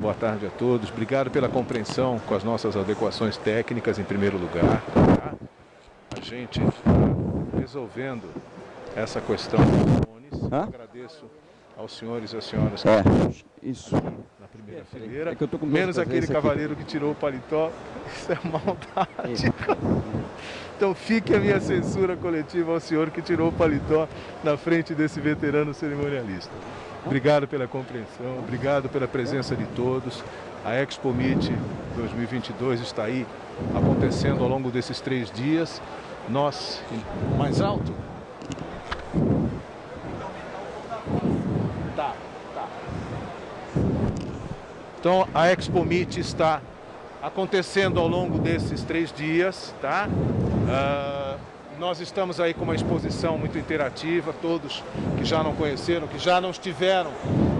Boa tarde a todos. Obrigado pela compreensão com as nossas adequações técnicas em primeiro lugar. Tá? A gente está resolvendo essa questão dos fones. Agradeço aos senhores e às senhoras que isso na primeira fileira. Que eu tô com menos aquele cavaleiro que tirou o paletó. Isso é maldade. Então fique a minha censura coletiva ao senhor que tirou o paletó na frente desse veterano cerimonialista. Obrigado pela compreensão, obrigado pela presença de todos. A Expo Meet 2022 está aí acontecendo ao longo desses 3 dias. Nós, mais alto? Tá. Então a Expo Meet está acontecendo ao longo desses 3 dias, tá? Nós estamos aí com uma exposição muito interativa, todos que já não conheceram, que já não estiveram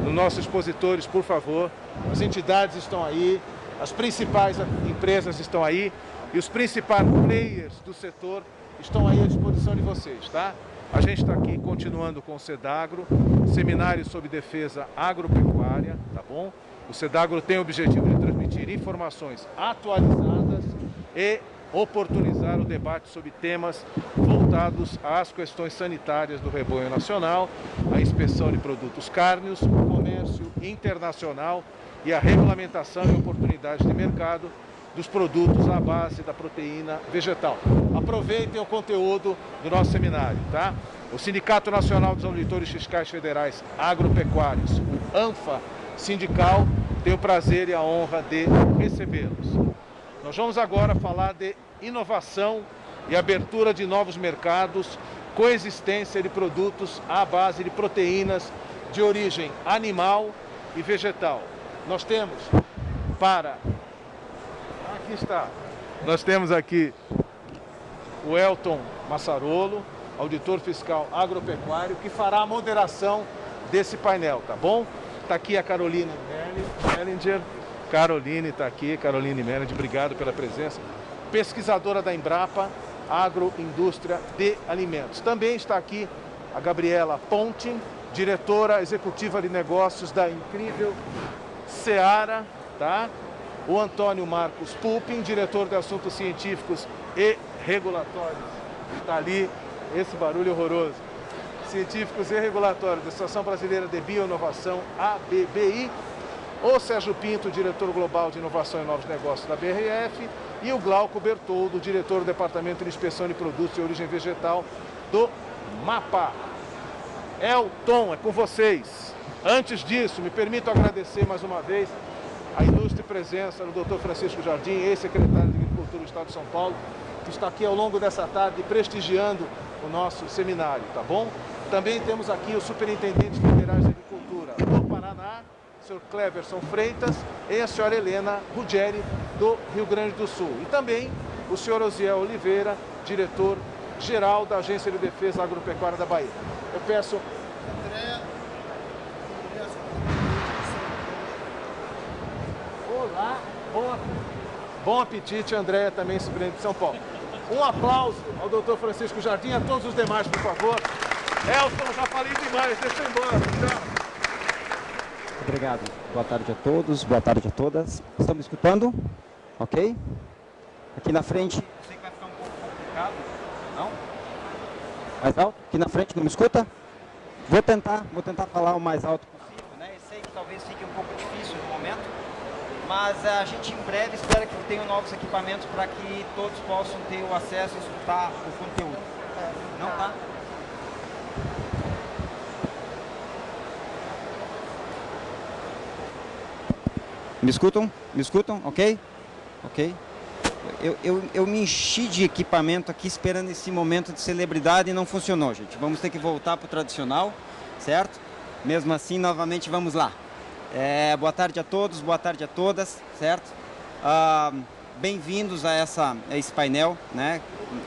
nos nossos expositores, por favor. As entidades estão aí, as principais empresas estão aí e os principais players do setor estão aí à disposição de vocês, tá? A gente está aqui continuando com o Sedagro, seminário sobre defesa agropecuária, tá bom? O Sedagro tem o objetivo de transmitir informações atualizadas e oportunizar o debate sobre temas voltados às questões sanitárias do rebanho nacional, a inspeção de produtos cárneos, o comércio internacional e a regulamentação e oportunidades de mercado dos produtos à base da proteína vegetal. Aproveitem o conteúdo do nosso seminário, tá? O Sindicato Nacional dos Auditores Fiscais Federais Agropecuários, o ANFA Sindical, tem o prazer e a honra de recebê-los. Nós vamos agora falar de inovação e abertura de novos mercados, coexistência de produtos à base de proteínas de origem animal e vegetal. Nós temos aqui está, nós temos aqui o Elton Massarolo, auditor fiscal agropecuário, que fará a moderação desse painel, tá bom? Está aqui a Caroline Mellinger. Caroline está aqui, Caroline Mellinger, obrigado pela presença. Pesquisadora da Embrapa, Agroindústria de Alimentos. Também está aqui a Gabriela Pontin, diretora executiva de negócios da incrível Seara, tá? O Antônio Marcos Pulpin, diretor de assuntos científicos e regulatórios. Está ali, esse barulho horroroso. Científicos e regulatórios da Associação Brasileira de Bioinovação, ABBI. O Sérgio Pinto, diretor global de inovação e novos negócios da BRF, e o Glauco Bertoldo, diretor do Departamento de Inspeção de Produtos de Origem Vegetal do MAPA. Elton, é com vocês. Antes disso, me permito agradecer mais uma vez a ilustre presença do Dr. Francisco Jardim, ex-secretário de Agricultura do Estado de São Paulo, que está aqui ao longo dessa tarde prestigiando o nosso seminário, tá bom? Também temos aqui os superintendentes federais de agricultura do Paraná, o senhor Cleverson Freitas e a senhora Helena Ruggeri, do Rio Grande do Sul. E também o senhor Osiel Oliveira, diretor-geral da Agência de Defesa Agropecuária da Bahia. Eu peço... Olá, bom apetite, Andréia, também superintendente de São Paulo. Um aplauso ao doutor Francisco Jardim e a todos os demais, por favor. Elton, já falei demais, deixa eu ir embora. Tchau. Obrigado. Boa tarde a todos, boa tarde a todas. Estão me escutando? Ok? Aqui na frente... Eu sei que vai ficar um pouco complicado, não? Mais alto? Aqui na frente, não me escuta? Vou tentar falar o mais alto possível, né? Eu sei que talvez fique um pouco difícil no momento, mas a gente em breve espera que tenham novos equipamentos para que todos possam ter o acesso e escutar o conteúdo. Não tá? Me escutam? Me escutam? Ok? Ok. Eu me enchi de equipamento aqui esperando esse momento de celebridade e não funcionou, gente. Vamos ter que voltar para o tradicional, certo? Mesmo assim, novamente, vamos lá. Boa tarde a todos, boa tarde a todas, certo? Bem-vindos a esse painel, né?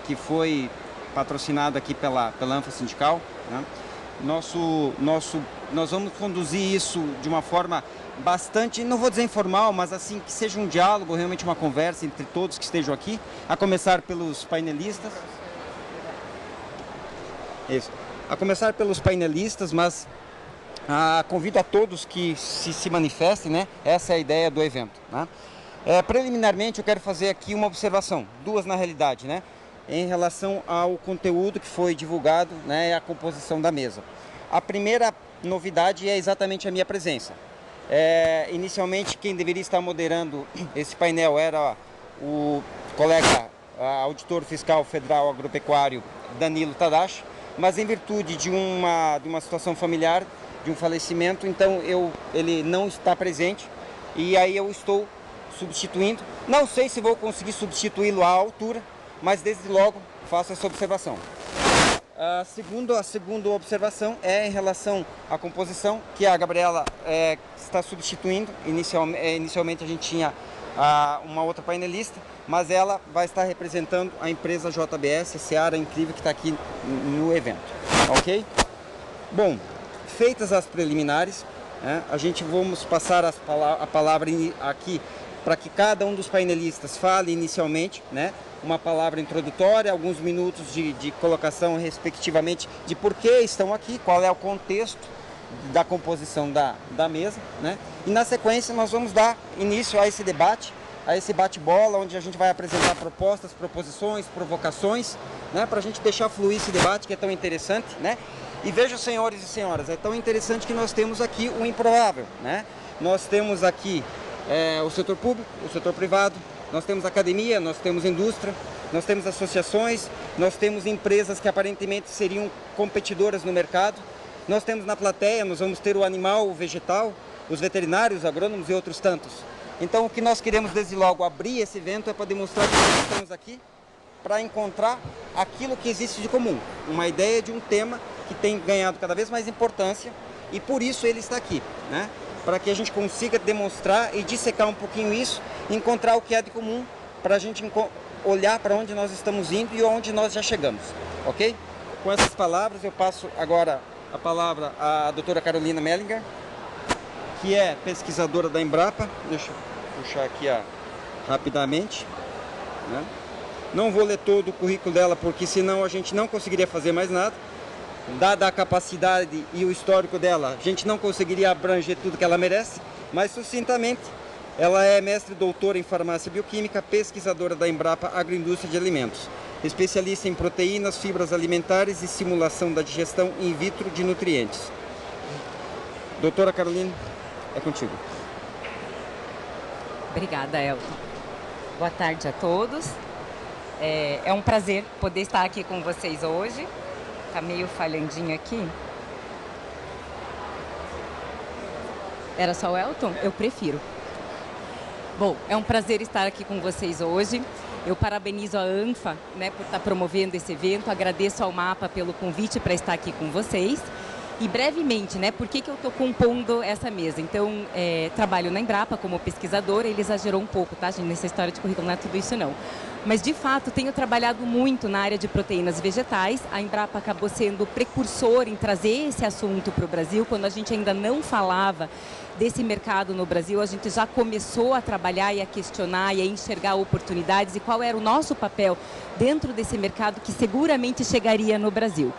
Que foi patrocinado aqui pela ANFA Sindical, né? Nós vamos conduzir isso de uma forma bastante, não vou dizer informal, mas assim, que seja um diálogo, realmente uma conversa entre todos que estejam aqui, a começar pelos painelistas. Isso. A começar pelos painelistas, mas Convido a todos que se manifestem, né? Essa é a ideia do evento, né? Preliminarmente, eu quero fazer aqui uma observação, duas na realidade, né? Em relação ao conteúdo que foi divulgado, né? E a composição da mesa. A primeira novidade é exatamente a minha presença. Inicialmente, quem deveria estar moderando esse painel era o colega auditor fiscal federal agropecuário Danilo Tadashi, mas em virtude de uma situação familiar, de um falecimento, então ele não está presente e aí eu estou substituindo. Não sei se vou conseguir substituí-lo à altura, mas desde logo faço essa observação. A segunda observação é em relação à composição, que a Gabriela está substituindo. Inicialmente a gente tinha uma outra painelista, mas ela vai estar representando a empresa JBS, Seara Incrível, que está aqui no evento, ok? Bom, feitas as preliminares, a gente vamos passar a palavra aqui para que cada um dos painelistas fale inicialmente, né? Uma palavra introdutória, alguns minutos de colocação respectivamente de por que estão aqui, qual é o contexto da composição da mesa, né? E na sequência nós vamos dar início a esse debate, a esse bate-bola, onde a gente vai apresentar propostas, proposições, provocações, né? Para a gente deixar fluir esse debate que é tão interessante, né? E vejam, senhores e senhoras, é tão interessante que nós temos aqui o improvável, né? Nós temos aqui o setor público, o setor privado, nós temos academia, nós temos indústria, nós temos associações, nós temos empresas que aparentemente seriam competidoras no mercado, nós temos na plateia, nós vamos ter o animal, o vegetal, os veterinários, os agrônomos e outros tantos. Então o que nós queremos desde logo abrir esse evento é para demonstrar que nós estamos aqui para encontrar aquilo que existe de comum, uma ideia de um tema que tem ganhado cada vez mais importância e por isso ele está aqui, né? Para que a gente consiga demonstrar e dissecar um pouquinho isso, encontrar o que é de comum, para a gente olhar para onde nós estamos indo e onde nós já chegamos, ok? Com essas palavras eu passo agora a palavra à doutora Carolina Mellinger, que é pesquisadora da Embrapa. Deixa eu puxar aqui rapidamente, né? Não vou ler todo o currículo dela, porque senão a gente não conseguiria fazer mais nada. Dada a capacidade e o histórico dela, a gente não conseguiria abranger tudo que ela merece, mas sucintamente, ela é mestre e doutora em farmácia bioquímica, pesquisadora da Embrapa Agroindústria de Alimentos, especialista em proteínas, fibras alimentares e simulação da digestão in vitro de nutrientes. Doutora Carolina, é contigo. Obrigada, Elton. Boa tarde a todos. É um prazer poder estar aqui com vocês hoje. Tá meio falhandinho aqui. Era só o Elton? Eu prefiro. Bom, é um prazer estar aqui com vocês hoje. Eu parabenizo a ANFA, né, por estar promovendo esse evento. Agradeço ao MAPA pelo convite para estar aqui com vocês. E brevemente, né, por que eu estou compondo essa mesa? Então, trabalho na Embrapa como pesquisadora, ele exagerou um pouco, tá, gente? Nessa história de currículo não é tudo isso, não. Mas, de fato, tenho trabalhado muito na área de proteínas vegetais. A Embrapa acabou sendo precursor em trazer esse assunto para o Brasil. Quando a gente ainda não falava desse mercado no Brasil, a gente já começou a trabalhar e a questionar e a enxergar oportunidades e qual era o nosso papel dentro desse mercado que seguramente chegaria no Brasil.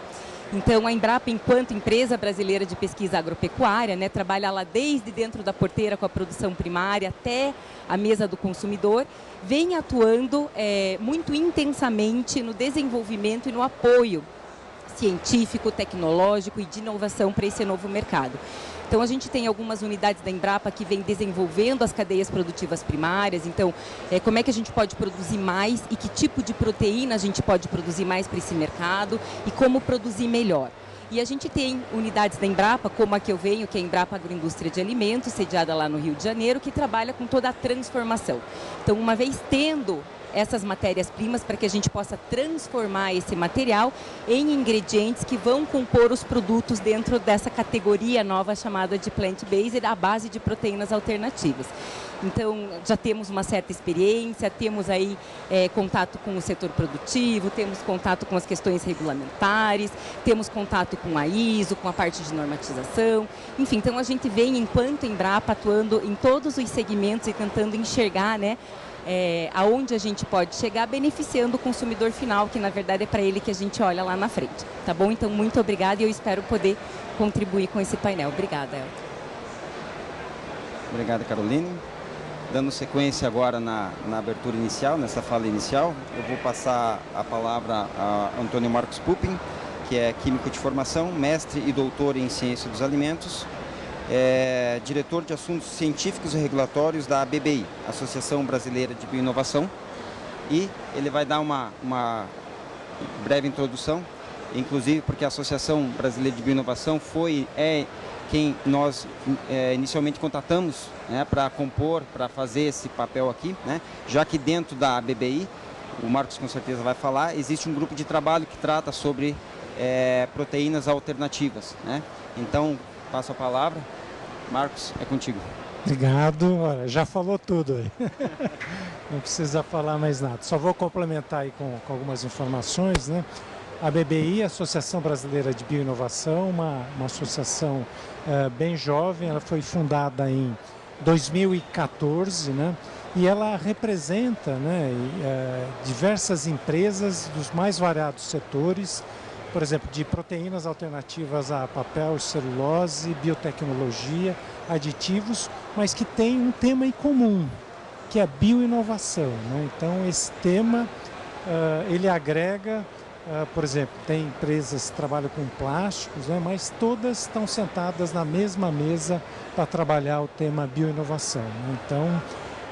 Então, a Embrapa, enquanto empresa brasileira de pesquisa agropecuária, né, trabalha lá desde dentro da porteira com a produção primária até a mesa do consumidor, vem atuando muito intensamente no desenvolvimento e no apoio científico, tecnológico e de inovação para esse novo mercado. Então, a gente tem algumas unidades da Embrapa que vem desenvolvendo as cadeias produtivas primárias. Então, como é que a gente pode produzir mais e que tipo de proteína a gente pode produzir mais para esse mercado e como produzir melhor. E a gente tem unidades da Embrapa, como a que eu venho, que é a Embrapa Agroindústria de Alimentos, sediada lá no Rio de Janeiro, que trabalha com toda a transformação. Então, uma vez tendo essas matérias-primas para que a gente possa transformar esse material em ingredientes que vão compor os produtos dentro dessa categoria nova chamada de plant-based, à base de proteínas alternativas. Então, já temos uma certa experiência, temos aí contato com o setor produtivo, temos contato com as questões regulamentares, temos contato com a ISO, com a parte de normatização. Enfim, então a gente vem, enquanto Embrapa, atuando em todos os segmentos e tentando enxergar, né, aonde a gente pode chegar, beneficiando o consumidor final, que na verdade é para ele que a gente olha lá na frente. Tá bom? Então, muito obrigada e eu espero poder contribuir com esse painel. Obrigada, Elton. Obrigado, Caroline. Dando sequência agora na abertura inicial, nessa fala inicial, eu vou passar a palavra a Antônio Marcos Pupin, que é químico de formação, mestre e doutor em ciência dos alimentos, diretor de assuntos científicos e regulatórios da ABBI, Associação Brasileira de Bioinovação, e ele vai dar uma breve introdução, inclusive porque a Associação Brasileira de Bioinovação é quem nós inicialmente contatamos, né, para compor, para fazer esse papel aqui, né, já que dentro da ABBI, o Marcos com certeza vai falar, existe um grupo de trabalho que trata sobre proteínas alternativas, né? Então, passo a palavra. Marcos, é contigo. Obrigado. Olha, já falou tudo aí. Não precisa falar mais nada. Só vou complementar aí com algumas informações, né? A BBI, Associação Brasileira de Bioinovação, uma associação bem jovem, ela foi fundada em 2014, né? E ela representa, né, diversas empresas dos mais variados setores, por exemplo, de proteínas alternativas a papel, celulose, biotecnologia, aditivos, mas que tem um tema em comum, que é a bioinovação, né? Então, esse tema, ele agrega, por exemplo, tem empresas que trabalham com plásticos, né? Mas todas estão sentadas na mesma mesa para trabalhar o tema bioinovação, né? Então,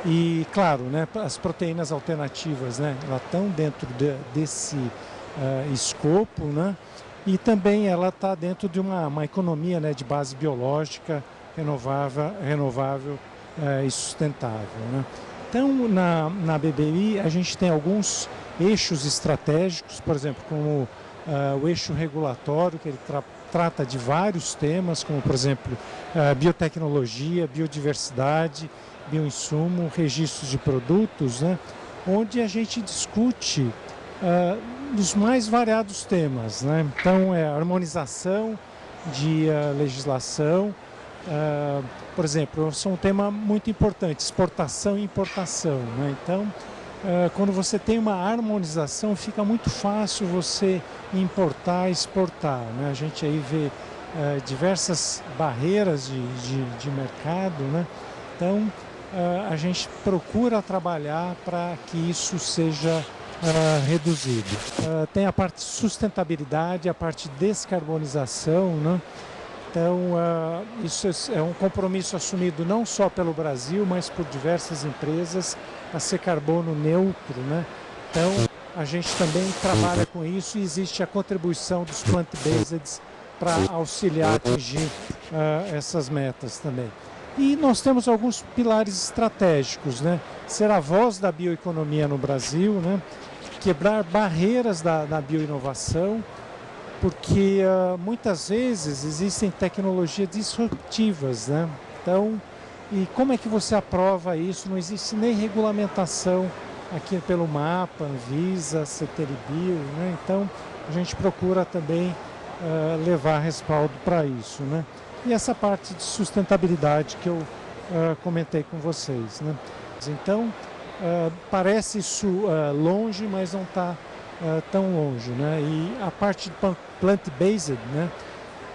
e claro, né, as proteínas alternativas, né, elas estão dentro desse escopo, né? E também ela está dentro de uma economia, né, de base biológica, renovável e sustentável, né? Então, na BBI, a gente tem alguns eixos estratégicos, por exemplo, como o eixo regulatório, que ele trata de vários temas, como, por exemplo, biotecnologia, biodiversidade, bioinsumo, registros de produtos, né? Onde a gente discute dos mais variados temas, né? Então, a harmonização de legislação, por exemplo, são um tema muito importante, exportação e importação, né? Então, quando você tem uma harmonização, fica muito fácil você importar e exportar, né? A gente aí vê diversas barreiras de mercado, né? Então, a gente procura trabalhar para que isso seja reduzido. Tem a parte de sustentabilidade, a parte de descarbonização, né? Então, isso é um compromisso assumido não só pelo Brasil, mas por diversas empresas, a ser carbono neutro, né? Então, a gente também trabalha com isso e existe a contribuição dos plant-based para auxiliar a atingir essas metas também. E nós temos alguns pilares estratégicos, né? Ser a voz da bioeconomia no Brasil, né? Quebrar barreiras da bioinovação, porque muitas vezes existem tecnologias disruptivas, né? Então, e como é que você aprova isso? Não existe nem regulamentação aqui pelo MAPA, Anvisa, CTLBio, né? Então, a gente procura também levar respaldo para isso, né? E essa parte de sustentabilidade que eu comentei com vocês, né? Então, parece isso longe, mas não está tão longe, né? E a parte de plant-based, né?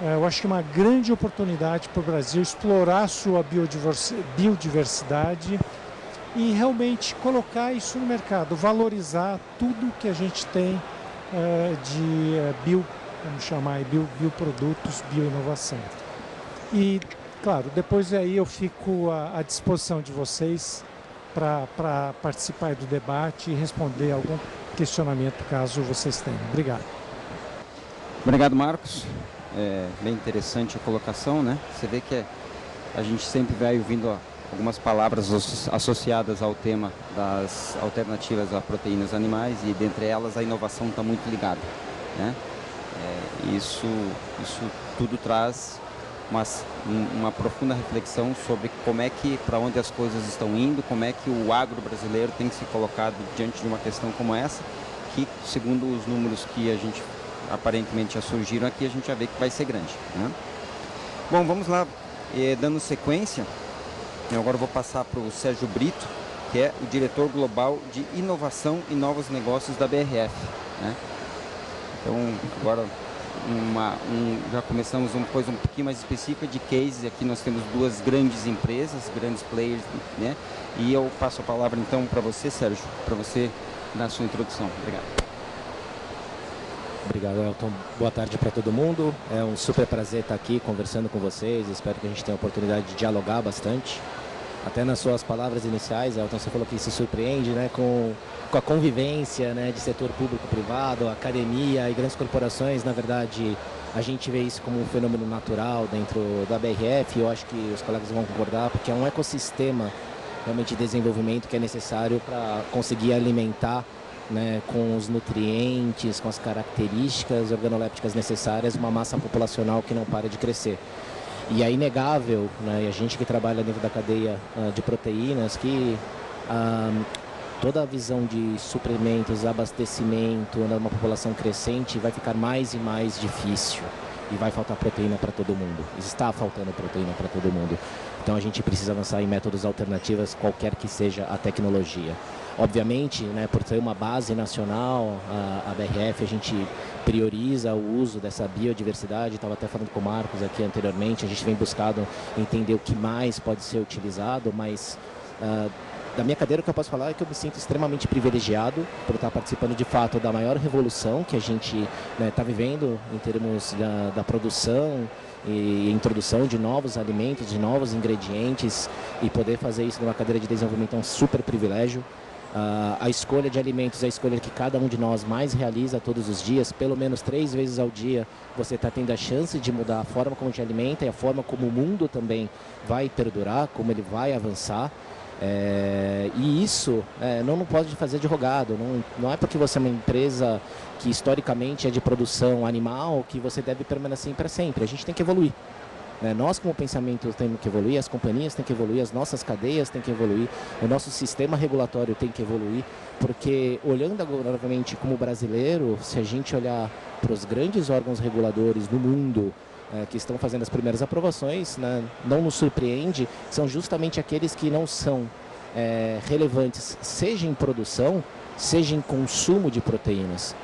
Eu acho que é uma grande oportunidade para o Brasil explorar a sua biodiversidade e realmente colocar isso no mercado, valorizar tudo que a gente tem de vamos chamar, bioprodutos, bioinovação. E, claro, depois aí eu fico à disposição de vocês para participar do debate e responder algum questionamento caso vocês tenham. Obrigado. Obrigado, Marcos. Bem interessante a colocação, né? Você vê que a gente sempre vai ouvindo algumas palavras associadas ao tema das alternativas a proteínas animais e, dentre elas, a inovação está muito ligada, né? Isso tudo traz uma profunda reflexão sobre como é que, para onde as coisas estão indo, como é que o agro brasileiro tem que se colocado diante de uma questão como essa, que segundo os números que a gente aparentemente já surgiram aqui, a gente já vê que vai ser grande, né? Bom, vamos lá, dando sequência, eu agora vou passar para o Sérgio Brito, que é o diretor global de inovação e novos negócios da BRF, né? Então, agora já começamos uma coisa um pouquinho mais específica de cases. Aqui nós temos duas grandes empresas, grandes players, né? E eu passo a palavra então para você, Sérgio, para você dar a sua introdução. Obrigado. Obrigado, Elton. Boa tarde para todo mundo. É um super prazer estar aqui conversando com vocês. Espero que a gente tenha a oportunidade de dialogar bastante. Até nas suas palavras iniciais, Elton, você falou que se surpreende, né, com a convivência, né, de setor público-privado, academia e grandes corporações. Na verdade, a gente vê isso como um fenômeno natural dentro da BRF, e eu acho que os colegas vão concordar, porque é um ecossistema realmente de desenvolvimento que é necessário para conseguir alimentar, né, com os nutrientes, com as características organolépticas necessárias, uma massa populacional que não para de crescer. E é inegável, né, e a gente que trabalha dentro da cadeia de proteínas, que toda a visão de suprimentos, abastecimento, numa população crescente, vai ficar mais e mais difícil. E vai faltar proteína para todo mundo. Está faltando proteína para todo mundo. Então a gente precisa avançar em métodos alternativos, qualquer que seja a tecnologia. Obviamente, né, por ter uma base nacional, a BRF, a gente prioriza o uso dessa biodiversidade. Estava até falando com o Marcos aqui anteriormente, a gente vem buscando entender o que mais pode ser utilizado, mas da minha cadeira o que eu posso falar é que eu me sinto extremamente privilegiado por estar participando de fato da maior revolução que a gente está vivendo em termos da produção e introdução de novos alimentos, de novos ingredientes, e poder fazer isso numa cadeira de desenvolvimento é um super privilégio. A escolha de alimentos é a escolha que cada um de nós mais realiza todos os dias. Pelo menos 3 vezes ao dia você está tendo a chance de mudar a forma como te alimenta e a forma como o mundo também vai perdurar, como ele vai avançar. E isso não pode fazer de rogado. Não é porque você é uma empresa que historicamente é de produção animal que você deve permanecer para sempre. A gente tem que evoluir. Nós, como pensamento, temos que evoluir, as companhias têm que evoluir, as nossas cadeias têm que evoluir, o nosso sistema regulatório tem que evoluir, porque olhando agora, novamente, como brasileiro, se a gente olhar para os grandes órgãos reguladores do mundo que estão fazendo as primeiras aprovações, né, não nos surpreende, são justamente aqueles que não são relevantes, seja em produção, seja em consumo de proteínas.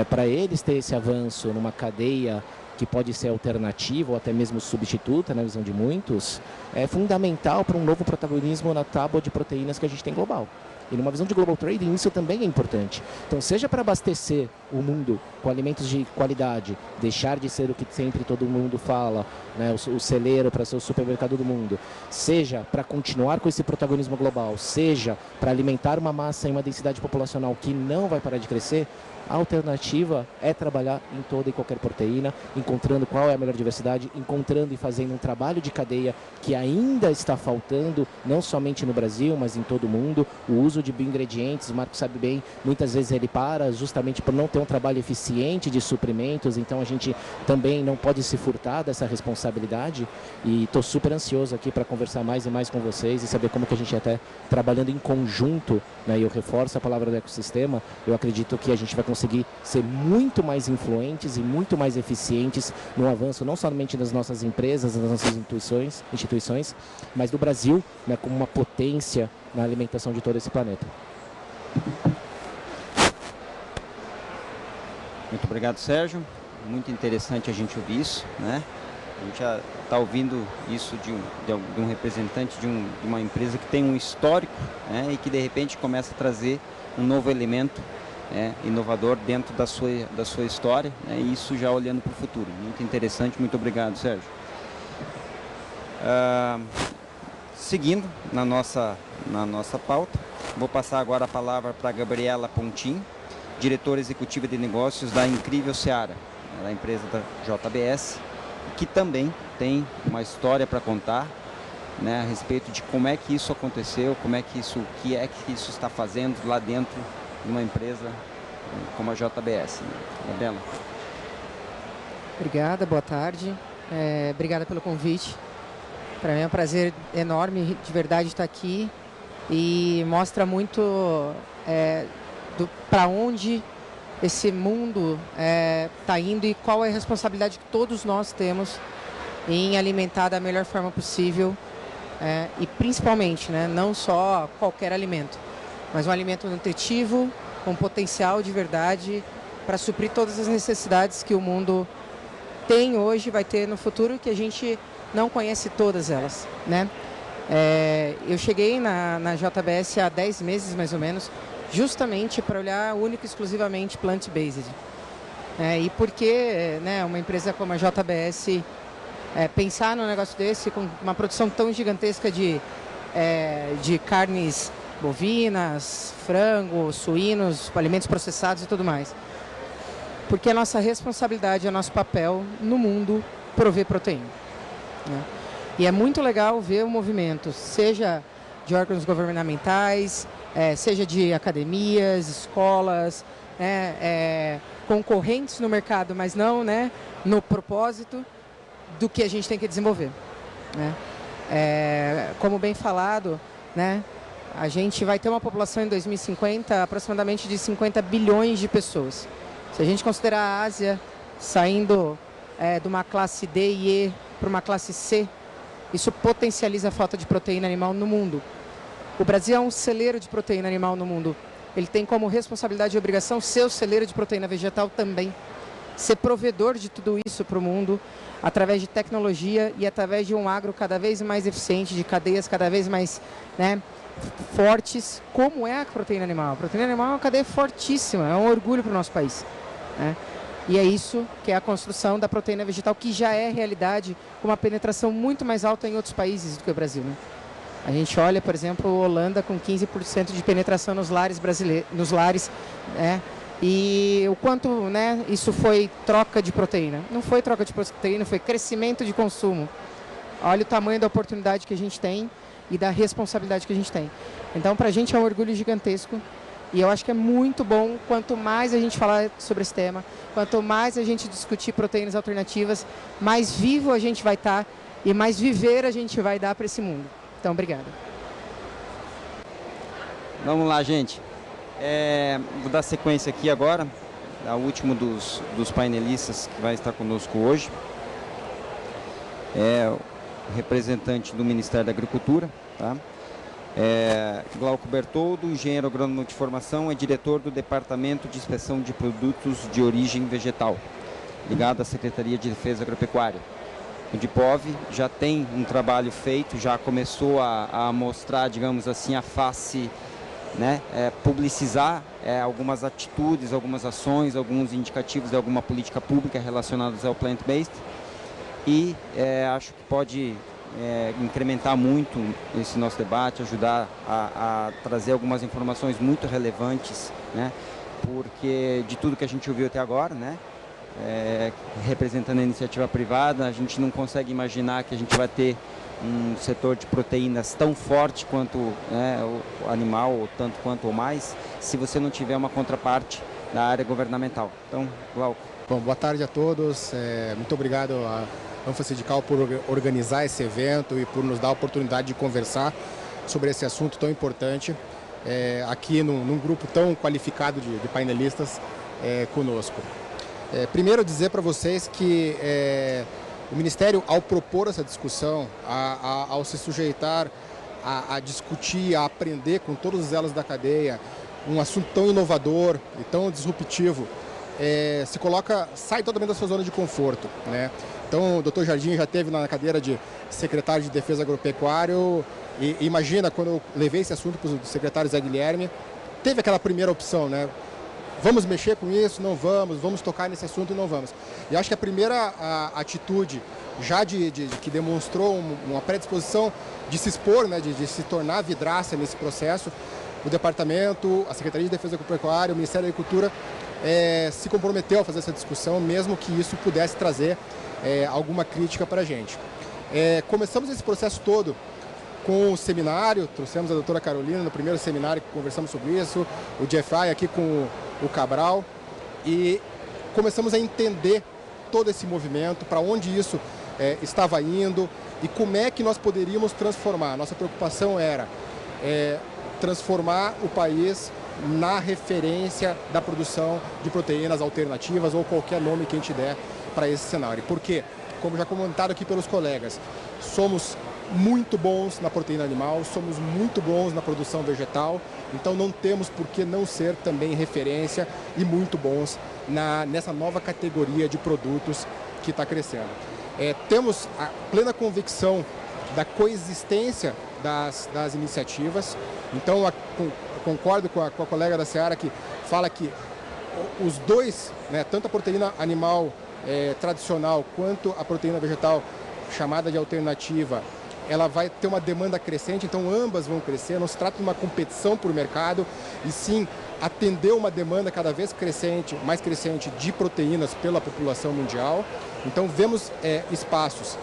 Para eles ter esse avanço numa cadeia que pode ser alternativa ou até mesmo substituta, na visão de muitos, é fundamental para um novo protagonismo na tábua de proteínas que a gente tem global. E numa visão de global trading, isso também é importante. Então, seja para abastecer o mundo com alimentos de qualidade, deixar de ser o que sempre todo mundo fala, né, o celeiro para ser o supermercado do mundo, seja para continuar com esse protagonismo global, seja para alimentar uma massa e uma densidade populacional que não vai parar de crescer, a alternativa é trabalhar em toda e qualquer proteína, encontrando qual é a melhor diversidade, encontrando e fazendo um trabalho de cadeia que ainda está faltando, não somente no Brasil, mas em todo o mundo. O uso de bioingredientes, o Marco sabe bem, muitas vezes ele para justamente por não ter um trabalho eficiente de suprimentos, então a gente também não pode se furtar dessa responsabilidade, e estou super ansioso aqui para conversar mais e mais com vocês e saber como que a gente até trabalhando em conjunto, né, e eu reforço a palavra do ecossistema, eu acredito que a gente vai conseguir ser muito mais influentes e muito mais eficientes no avanço, não somente das nossas empresas, das nossas instituições, mas do Brasil, né, como uma potência na alimentação de todo esse planeta. Muito obrigado, Sérgio. Muito interessante a gente ouvir isso, né? A gente já está ouvindo isso de um representante de uma empresa que tem um histórico, né, e que de repente começa a trazer um novo elemento inovador dentro da sua história, né, e isso já olhando para o futuro. Muito interessante, muito obrigado, Sérgio. Seguindo na nossa pauta, vou passar agora a palavra para a Gabriela Pontin, diretora executiva de negócios da Incrível Seara, da empresa da JBS, que também tem uma história para contar, né, a respeito de como é que isso aconteceu, o que é que isso está fazendo lá dentro de uma empresa como a JBS. Gabriela. Obrigada, boa tarde. Obrigada pelo convite. Para mim é um prazer enorme, de verdade, estar aqui. E mostra muito para onde esse mundo está indo e qual é a responsabilidade que todos nós temos em alimentar da melhor forma possível. E principalmente, né, não só qualquer alimento, mas um alimento nutritivo, com potencial de verdade para suprir todas as necessidades que o mundo tem hoje, vai ter no futuro, que a gente não conhece todas elas, né? Eu cheguei na JBS há 10 meses, mais ou menos, justamente para olhar único e exclusivamente plant-based. E por que, né, uma empresa como a JBS pensar num negócio desse, com uma produção tão gigantesca de carnes bovinas, frango, suínos, alimentos processados e tudo mais? Porque a nossa responsabilidade, é nosso papel no mundo prover proteína, né? E é muito legal ver o movimento, seja de órgãos governamentais, seja de academias, escolas, concorrentes no mercado, mas não, né, no propósito do que a gente tem que desenvolver, né? Como bem falado, né, a gente vai ter uma população em 2050 aproximadamente de 50 bilhões de pessoas. Se a gente considerar a Ásia saindo de uma classe D e E para uma classe C, isso potencializa a falta de proteína animal no mundo. O Brasil é um celeiro de proteína animal no mundo. Ele tem como responsabilidade e obrigação ser o celeiro de proteína vegetal também. Ser provedor de tudo isso para o mundo, através de tecnologia e através de um agro cada vez mais eficiente, de cadeias cada vez mais, né, fortes, como é a proteína animal. A proteína animal é uma cadeia fortíssima, é um orgulho para o nosso país, né? E é isso que é a construção da proteína vegetal, que já é realidade, com uma penetração muito mais alta em outros países do que o Brasil, né? A gente olha, por exemplo, a Holanda com 15% de penetração nos lares brasileiros, né? E o quanto, né, isso foi troca de proteína? Não foi troca de proteína, foi crescimento de consumo. Olha o tamanho da oportunidade que a gente tem e da responsabilidade que a gente tem. Então, para a gente é um orgulho gigantesco. E eu acho que é muito bom, quanto mais a gente falar sobre esse tema, quanto mais a gente discutir proteínas alternativas, mais vivo a gente vai estar e mais viver a gente vai dar para esse mundo. Então, obrigado. Vamos lá, gente. Vou dar sequência aqui agora, ao último dos painelistas que vai estar conosco hoje. O representante do Ministério da Agricultura, tá? Glauco Bertoldo, engenheiro agrônomo de formação, é diretor do Departamento de Inspeção de Produtos de Origem Vegetal, ligado à Secretaria de Defesa Agropecuária. O DIPOV já tem um trabalho feito, já começou a mostrar, digamos assim, a face, né, publicizar algumas atitudes, algumas ações, alguns indicativos de alguma política pública relacionados ao plant-based, e acho que pode incrementar muito esse nosso debate, ajudar a trazer algumas informações muito relevantes, né, porque de tudo que a gente ouviu até agora, né, representando a iniciativa privada, a gente não consegue imaginar que a gente vai ter um setor de proteínas tão forte quanto, né, o animal, ou tanto quanto ou mais, se você não tiver uma contraparte da área governamental. Então, Glauco. Bom, boa tarde a todos. Muito obrigado à Anfa-Sindical por organizar esse evento e por nos dar a oportunidade de conversar sobre esse assunto tão importante, aqui num grupo tão qualificado de painelistas conosco. Primeiro, dizer para vocês que o Ministério, ao propor essa discussão, ao se sujeitar a discutir, a aprender com todos os elos da cadeia, um assunto tão inovador e tão disruptivo, sai totalmente da sua zona de conforto, né? Então, o Dr. Jardim já esteve na cadeira de secretário de Defesa Agropecuário e imagina, quando eu levei esse assunto para o secretário Zé Guilherme, teve aquela primeira opção, né? Vamos mexer com isso? Não vamos. Vamos tocar nesse assunto? Não vamos. E acho que a primeira atitude, já que demonstrou uma predisposição de se expor, né, de se tornar vidraça nesse processo, o Departamento, a Secretaria de Defesa Agropecuária, o Ministério da Agricultura se comprometeu a fazer essa discussão, mesmo que isso pudesse trazer alguma crítica para a gente. Começamos esse processo todo com o seminário, trouxemos a doutora Carolina no primeiro seminário que conversamos sobre isso, o Jeffrey aqui com o Cabral, e começamos a entender todo esse movimento, para onde isso estava indo e como é que nós poderíamos transformar. Nossa preocupação era transformar o país na referência da produção de proteínas alternativas ou qualquer nome que a gente der para esse cenário. Porque, como já comentado aqui pelos colegas, somos muito bons na proteína animal, somos muito bons na produção vegetal, então não temos por que não ser também referência e muito bons nessa nova categoria de produtos que está crescendo. Temos a plena convicção da coexistência das iniciativas, então concordo com a colega da Seara que fala que os dois, né, tanto a proteína animal tradicional quanto a proteína vegetal chamada de alternativa, ela vai ter uma demanda crescente, então ambas vão crescer. Não se trata de uma competição por mercado, e sim atender uma demanda cada vez mais crescente de proteínas pela população mundial. Então vemos espaços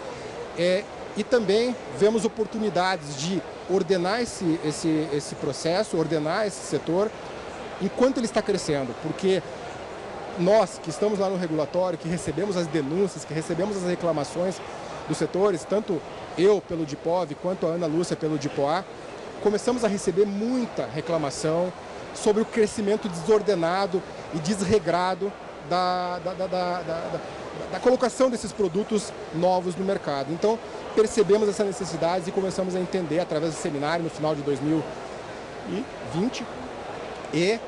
e também vemos oportunidades de ordenar esse processo, ordenar esse setor enquanto ele está crescendo, porque nós que estamos lá no regulatório, que recebemos as denúncias, que recebemos as reclamações dos setores, tanto eu pelo DIPOV quanto a Ana Lúcia pelo DIPOA, começamos a receber muita reclamação sobre o crescimento desordenado e desregrado da colocação desses produtos novos no mercado. Então, percebemos essa necessidade e começamos a entender através do seminário no final de 2020 e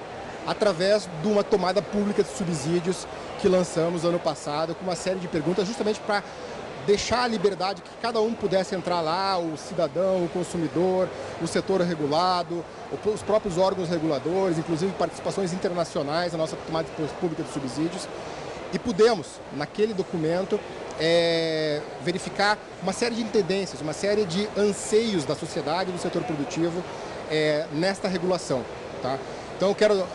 através de uma tomada pública de subsídios que lançamos ano passado com uma série de perguntas justamente para deixar a liberdade que cada um pudesse entrar lá, o cidadão, o consumidor, o setor regulado, os próprios órgãos reguladores, inclusive participações internacionais na nossa tomada pública de subsídios. E pudemos, naquele documento, verificar uma série de tendências, uma série de anseios da sociedade e do setor produtivo nesta regulação. Tá? Então eu quero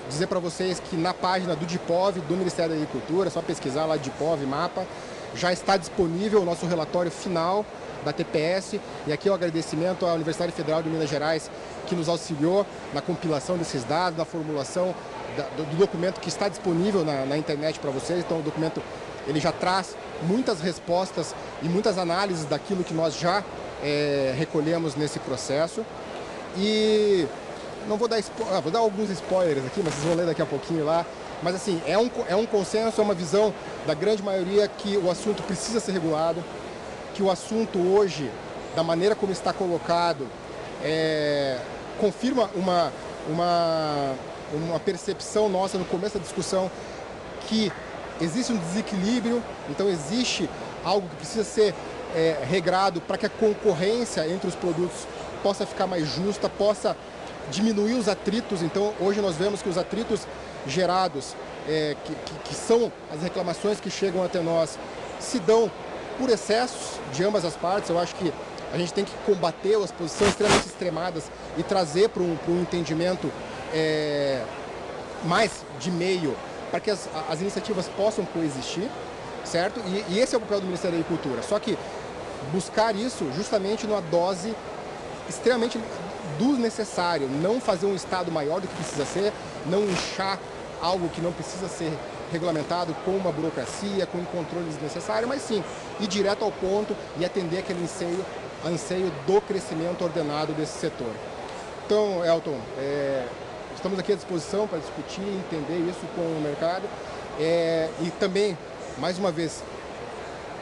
dizer para vocês que na página do DIPOV, do Ministério da Agricultura, é só pesquisar lá DIPOV Mapa, já está disponível o nosso relatório final da TPS, e aqui o agradecimento à Universidade Federal de Minas Gerais, que nos auxiliou na compilação desses dados, na formulação do documento que está disponível na internet para vocês. Então o documento ele já traz muitas respostas e muitas análises daquilo que nós já recolhemos nesse processo. E não vou dar vou dar alguns spoilers aqui, mas vocês vão ler daqui a pouquinho lá. Mas assim, é um consenso, é uma visão da grande maioria que o assunto precisa ser regulado, que o assunto hoje, da maneira como está colocado, confirma uma percepção nossa no começo da discussão que existe um desequilíbrio, então existe algo que precisa ser regrado para que a concorrência entre os produtos possa ficar mais justa, possa diminuir os atritos. Então hoje nós vemos que os atritos gerados, que são as reclamações que chegam até nós, se dão por excessos de ambas as partes. Eu acho que a gente tem que combater as posições extremamente extremadas e trazer para um entendimento mais de meio, para que as iniciativas possam coexistir, certo? E esse é o papel do Ministério da Agricultura. Só que buscar isso justamente numa dose extremamente do necessário, não fazer um Estado maior do que precisa ser, não inchar algo que não precisa ser regulamentado com uma burocracia, com um controle desnecessário, mas sim ir direto ao ponto e atender aquele anseio do crescimento ordenado desse setor. Então, Elton, estamos aqui à disposição para discutir, entender isso com o mercado e também, mais uma vez,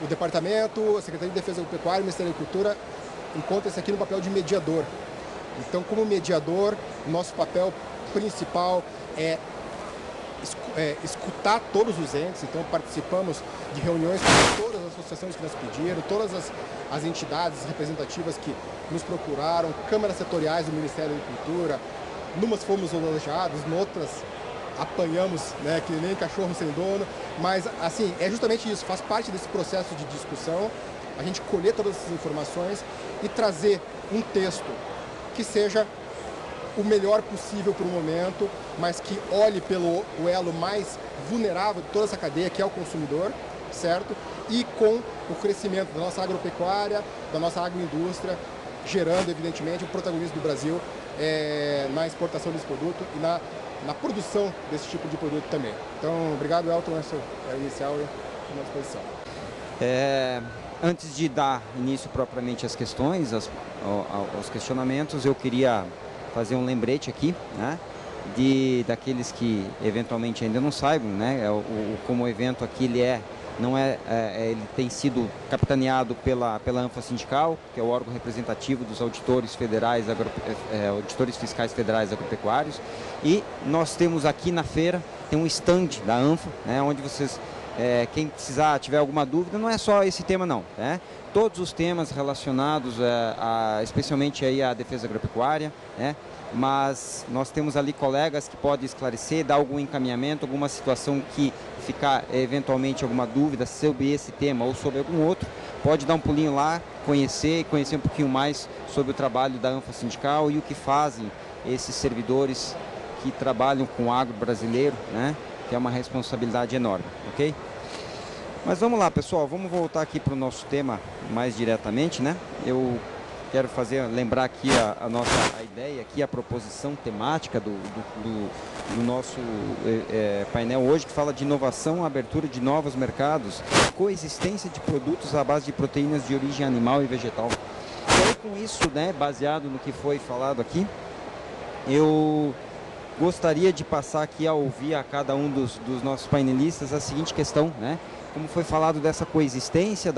o Departamento, a Secretaria de Defesa Agropecuária e o Ministério da Agricultura encontra-se aqui no papel de mediador. Então, como mediador, nosso papel principal é escutar todos os entes. Então, participamos de reuniões com todas as associações que nos pediram, todas as entidades representativas que nos procuraram, câmaras setoriais do Ministério da Agricultura. Numas fomos elogiados, noutras apanhamos, né, que nem cachorro sem dono. Mas, assim, é justamente isso, faz parte desse processo de discussão, a gente colher todas essas informações e trazer um texto que seja o melhor possível para o momento, mas que olhe pelo elo mais vulnerável de toda essa cadeia, que é o consumidor, certo? E com o crescimento da nossa agropecuária, da nossa agroindústria, gerando, evidentemente, o protagonismo do Brasil na exportação desse produto e na produção desse tipo de produto também. Então, obrigado, Elton, essa é a inicial e à disposição. Antes de dar início propriamente às questões, aos questionamentos, eu queria fazer um lembrete aqui, né, daqueles que eventualmente ainda não saibam, né, como o evento aqui ele tem sido capitaneado pela ANFA Sindical, que é o órgão representativo dos auditores federais, auditores fiscais federais agropecuários, e nós temos aqui na feira, tem um stand da ANFA, né, onde vocês, quem tiver alguma dúvida, não é só esse tema não, né? Todos os temas relacionados especialmente aí à defesa agropecuária, né? Mas nós temos ali colegas que podem esclarecer, dar algum encaminhamento, alguma situação que ficar eventualmente alguma dúvida sobre esse tema ou sobre algum outro, pode dar um pulinho lá, conhecer um pouquinho mais sobre o trabalho da ANFA Sindical e o que fazem esses servidores que trabalham com o agro brasileiro, né? Que é uma responsabilidade enorme, ok? Mas vamos lá, pessoal, vamos voltar aqui para o nosso tema mais diretamente, né? Eu quero lembrar aqui a ideia, aqui a proposição temática do nosso painel hoje, que fala de inovação, abertura de novos mercados, coexistência de produtos à base de proteínas de origem animal e vegetal. E aí, com isso, né, baseado no que foi falado aqui, eu gostaria de passar aqui a ouvir a cada um dos nossos painelistas a seguinte questão, né? Como foi falado da coexistência,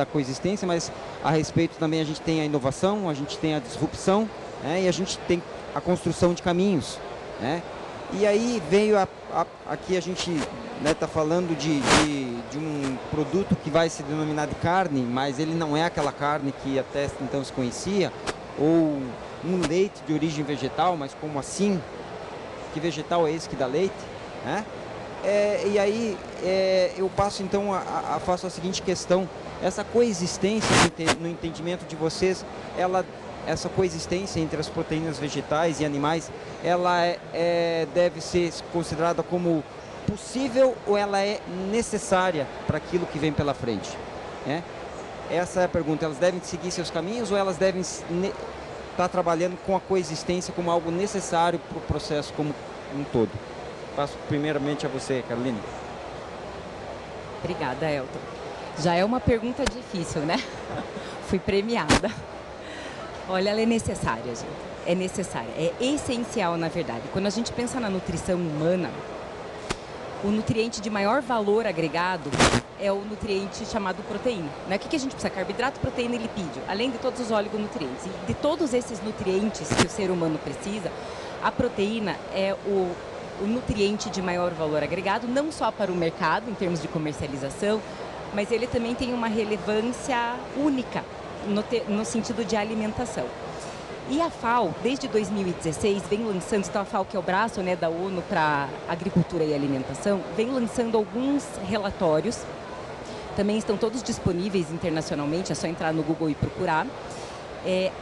mas a respeito também a gente tem a inovação, a gente tem a disrupção, né? E a gente tem a construção de caminhos, né? E aí veio aqui a gente está falando de um produto que vai se denominar de carne, mas ele não é aquela carne que até então se conhecia, ou um leite de origem vegetal, mas como assim? Que vegetal é esse que dá leite, né? E aí eu passo então faço a seguinte questão: essa coexistência no entendimento de vocês, essa coexistência entre as proteínas vegetais e animais, ela deve ser considerada como possível ou ela é necessária para aquilo que vem pela frente, né? Essa é a pergunta. Elas devem seguir seus caminhos ou elas devem estar trabalhando com a coexistência como algo necessário para o processo como um todo? Passo primeiramente a você, Caroline. Obrigada, Elton. Já é uma pergunta difícil, né? Fui premiada. Olha, ela é necessária, gente. É necessária, é essencial, na verdade. Quando a gente pensa na nutrição humana, o nutriente de maior valor agregado é o nutriente chamado proteína, né? O que a gente precisa? Carboidrato, proteína e lipídio, além de todos os oligonutrientes. E de todos esses nutrientes que o ser humano precisa, a proteína é o nutriente de maior valor agregado, não só para o mercado, em termos de comercialização, mas ele também tem uma relevância única no sentido de alimentação. E a FAO, desde 2016, vem lançando, então a FAO, que é o braço, né, da ONU para Agricultura e Alimentação, vem lançando alguns relatórios, também estão todos disponíveis internacionalmente, é só entrar no Google e procurar,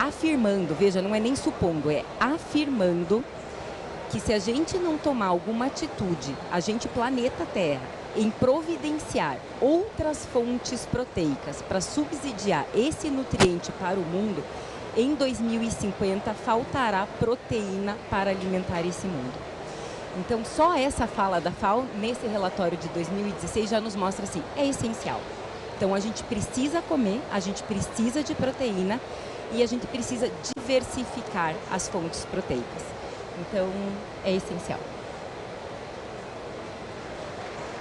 afirmando, veja, não é nem supondo, é afirmando que se a gente não tomar alguma atitude, a gente, planeta Terra, em providenciar outras fontes proteicas para subsidiar esse nutriente para o mundo, em 2050 faltará proteína para alimentar esse mundo. Então, só essa fala da FAO, nesse relatório de 2016, já nos mostra assim, é essencial. Então, a gente precisa comer, a gente precisa de proteína e a gente precisa diversificar as fontes proteicas. Então, é essencial.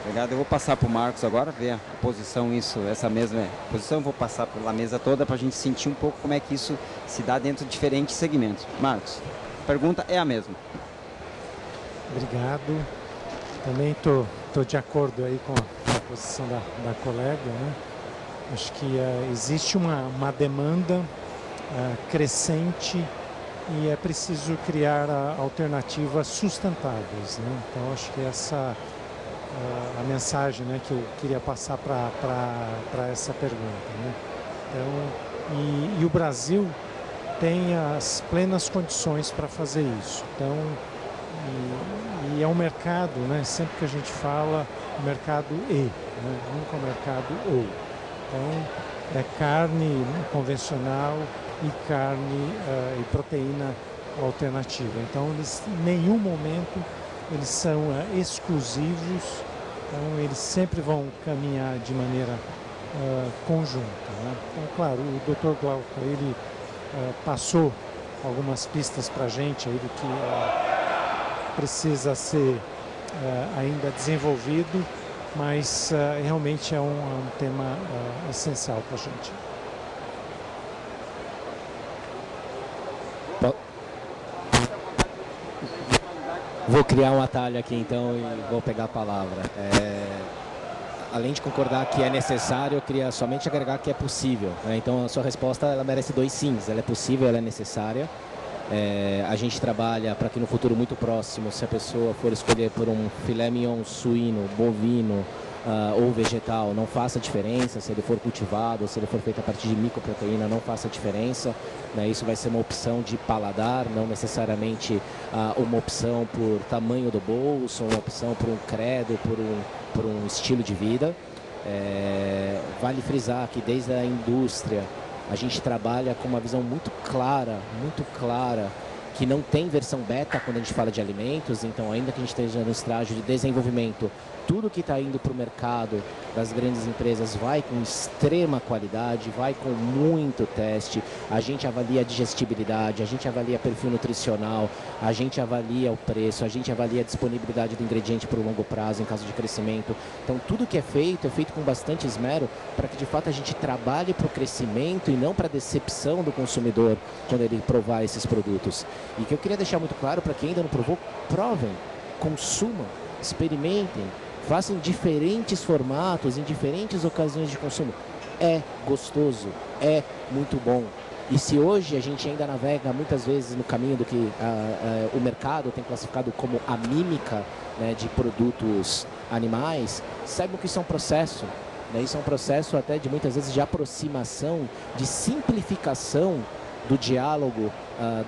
Obrigado. Eu vou passar para o Marcos agora, ver a posição, essa mesma posição. Vou passar pela mesa toda para a gente sentir um pouco como é que isso se dá dentro de diferentes segmentos. Marcos, a pergunta é a mesma. Obrigado. Também estou de acordo aí com a posição da colega, né? Acho que existe uma demanda crescente e é preciso criar alternativas sustentáveis, né? Então, acho que essa a mensagem, né, que eu queria passar para essa pergunta, né? Então, e o Brasil tem as plenas condições para fazer isso. Então, e é um mercado, né? Sempre que a gente fala, o mercado né? Nunca o mercado ou. Então, é carne convencional e carne e proteína alternativa. Então, em nenhum momento eles são exclusivos, então eles sempre vão caminhar de maneira conjunta, né? Então, claro, o Dr. Glauco, ele passou algumas pistas para a gente aí do que precisa ser ainda desenvolvido, mas realmente é um tema essencial para a gente. Vou criar um atalho aqui então e vou pegar a palavra. Além de concordar que é necessário, eu queria somente agregar que é possível, né? Então a sua resposta ela merece 2 sims. Ela é possível, ela é necessária. A gente trabalha para que no futuro muito próximo, se a pessoa for escolher por um filé mignon suíno, bovino ou vegetal, não faça diferença. Se ele for cultivado, se ele for feito a partir de microproteína, não faça diferença, né? Isso vai ser uma opção de paladar, não necessariamente uma opção por tamanho do bolso, uma opção por um credo, por um estilo de vida. Vale frisar que desde a indústria a gente trabalha com uma visão muito clara, que não tem versão beta quando a gente fala de alimentos. Então, ainda que a gente esteja no estágio de desenvolvimento, tudo que está indo para o mercado das grandes empresas vai com extrema qualidade, vai com muito teste. A gente avalia a digestibilidade, a gente avalia perfil nutricional, a gente avalia o preço, a gente avalia a disponibilidade do ingrediente para o longo prazo em caso de crescimento. Então, tudo que é feito com bastante esmero para que, de fato, a gente trabalhe para o crescimento e não para a decepção do consumidor quando ele provar esses produtos. E que eu queria deixar muito claro para quem ainda não provou: provem, consumam, experimentem, façam em diferentes formatos, em diferentes ocasiões de consumo. É gostoso, é muito bom. E se hoje a gente ainda navega muitas vezes no caminho do que o mercado tem classificado como a mímica, né, de produtos animais, saibam que isso é um processo. Né? Isso é um processo até de muitas vezes de aproximação, de simplificação do diálogo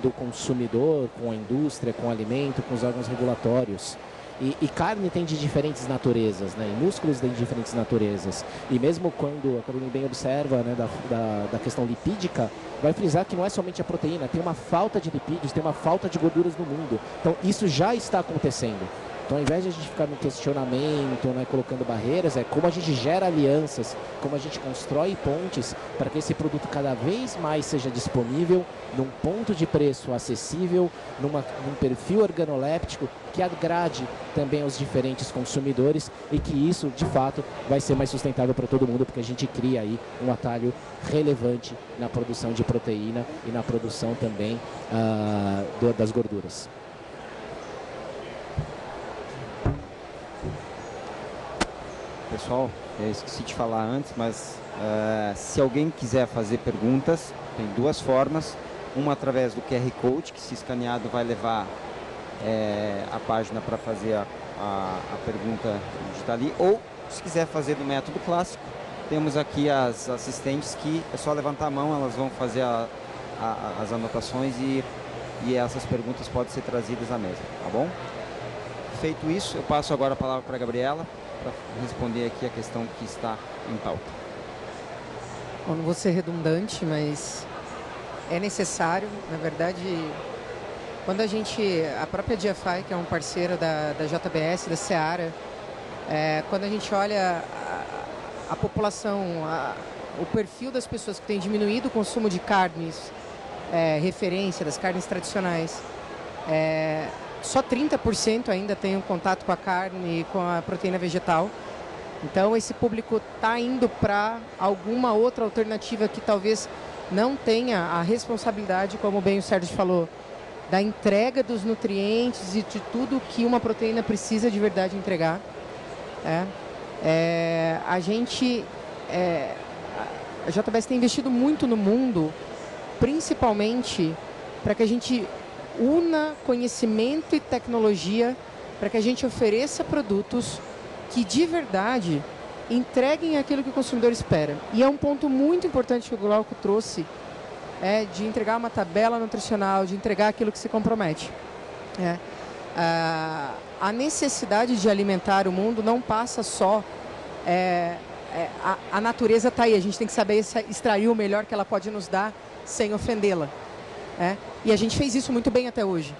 do consumidor com a indústria, com o alimento, com os órgãos regulatórios. E carne tem de diferentes naturezas, né? E músculos têm de diferentes naturezas. E mesmo quando a Carolina bem observa, né, da questão lipídica, vai frisar que não é somente a proteína, tem uma falta de lipídios, tem uma falta de gorduras no mundo. Então isso já está acontecendo. Então, ao invés de a gente ficar no questionamento, né, colocando barreiras, é como a gente gera alianças, como a gente constrói pontes para que esse produto cada vez mais seja disponível num ponto de preço acessível, num perfil organoléptico que agrade também aos diferentes consumidores e que isso, de fato, vai ser mais sustentável para todo mundo, porque a gente cria aí um atalho relevante na produção de proteína e na produção também das gorduras. Pessoal, eu esqueci de falar antes, mas se alguém quiser fazer perguntas, tem 2 formas. Uma através do QR Code, que se escaneado vai levar a página para fazer a pergunta digital ali. Ou, se quiser fazer do método clássico, temos aqui as assistentes que é só levantar a mão, elas vão fazer as anotações e essas perguntas podem ser trazidas à mesa, tá bom? Feito isso, eu passo agora a palavra para a Gabriela, para responder aqui a questão que está em pauta. Eu não vou ser redundante, mas é necessário, na verdade, quando a própria GFI, que é um parceiro da JBS, da Seara, quando a gente olha a população, o perfil das pessoas que têm diminuído o consumo de carnes, referência das carnes tradicionais, só 30% ainda tem um contato com a carne e com a proteína vegetal. Então, esse público está indo para alguma outra alternativa que talvez não tenha a responsabilidade, como bem o Sérgio falou, da entrega dos nutrientes e de tudo que uma proteína precisa de verdade entregar. A JBS tem investido muito no mundo, principalmente para que a gente una conhecimento e tecnologia para que a gente ofereça produtos que de verdade entreguem aquilo que o consumidor espera. E é um ponto muito importante que o Glauco trouxe, de entregar uma tabela nutricional, de entregar aquilo que se compromete. A necessidade de alimentar o mundo não passa só... a natureza está aí, a gente tem que saber extrair o melhor que ela pode nos dar sem ofendê-la. E a gente fez isso muito bem até hoje.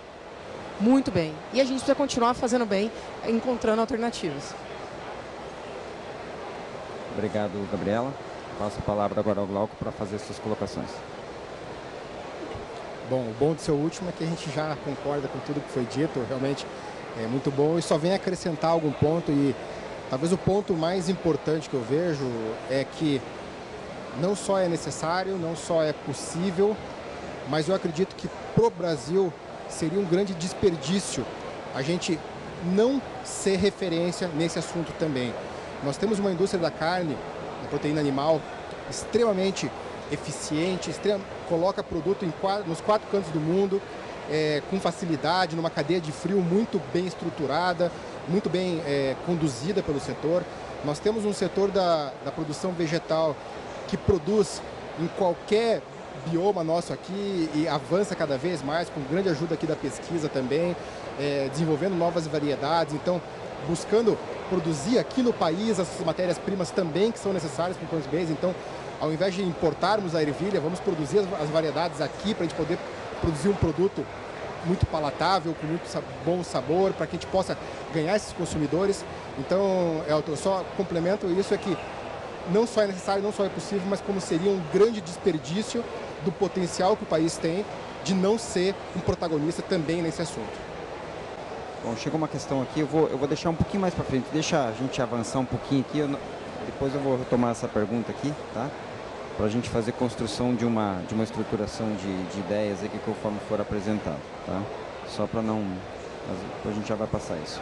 Muito bem. E a gente precisa continuar fazendo bem, encontrando alternativas. Obrigado, Gabriela. passo a palavra agora ao Glauco para fazer suas colocações. Bom, o bom do seu último é que a gente já concorda com tudo que foi dito, realmente é muito bom e só vem acrescentar algum ponto e talvez o ponto mais importante que eu vejo é que não só é necessário, não só é possível, mas eu acredito que para o Brasil seria um grande desperdício a gente não ser referência nesse assunto também. Nós temos uma indústria da carne, da proteína animal, extremamente eficiente, coloca produto nos 4 cantos do mundo, com facilidade, numa cadeia de frio muito bem estruturada, muito bem conduzida pelo setor. Nós temos um setor da produção vegetal que produz em qualquer bioma nosso aqui e avança cada vez mais, com grande ajuda aqui da pesquisa também, desenvolvendo novas variedades, então buscando produzir aqui no país as matérias-primas também que são necessárias para o plant-based. Então, ao invés de importarmos a ervilha, vamos produzir as variedades aqui para a gente poder produzir um produto muito palatável, com muito bom sabor, para que a gente possa ganhar esses consumidores. Então, eu só complemento isso, é que não só é necessário, não só é possível, mas como seria um grande desperdício do potencial que o país tem de não ser um protagonista também nesse assunto. Bom, chegou uma questão aqui, eu vou deixar um pouquinho mais para frente, deixa a gente avançar um pouquinho aqui, depois eu vou retomar essa pergunta aqui, tá? Para a gente fazer construção de uma estruturação de ideias aqui conforme for apresentado, tá? Só para não... a gente já vai passar isso.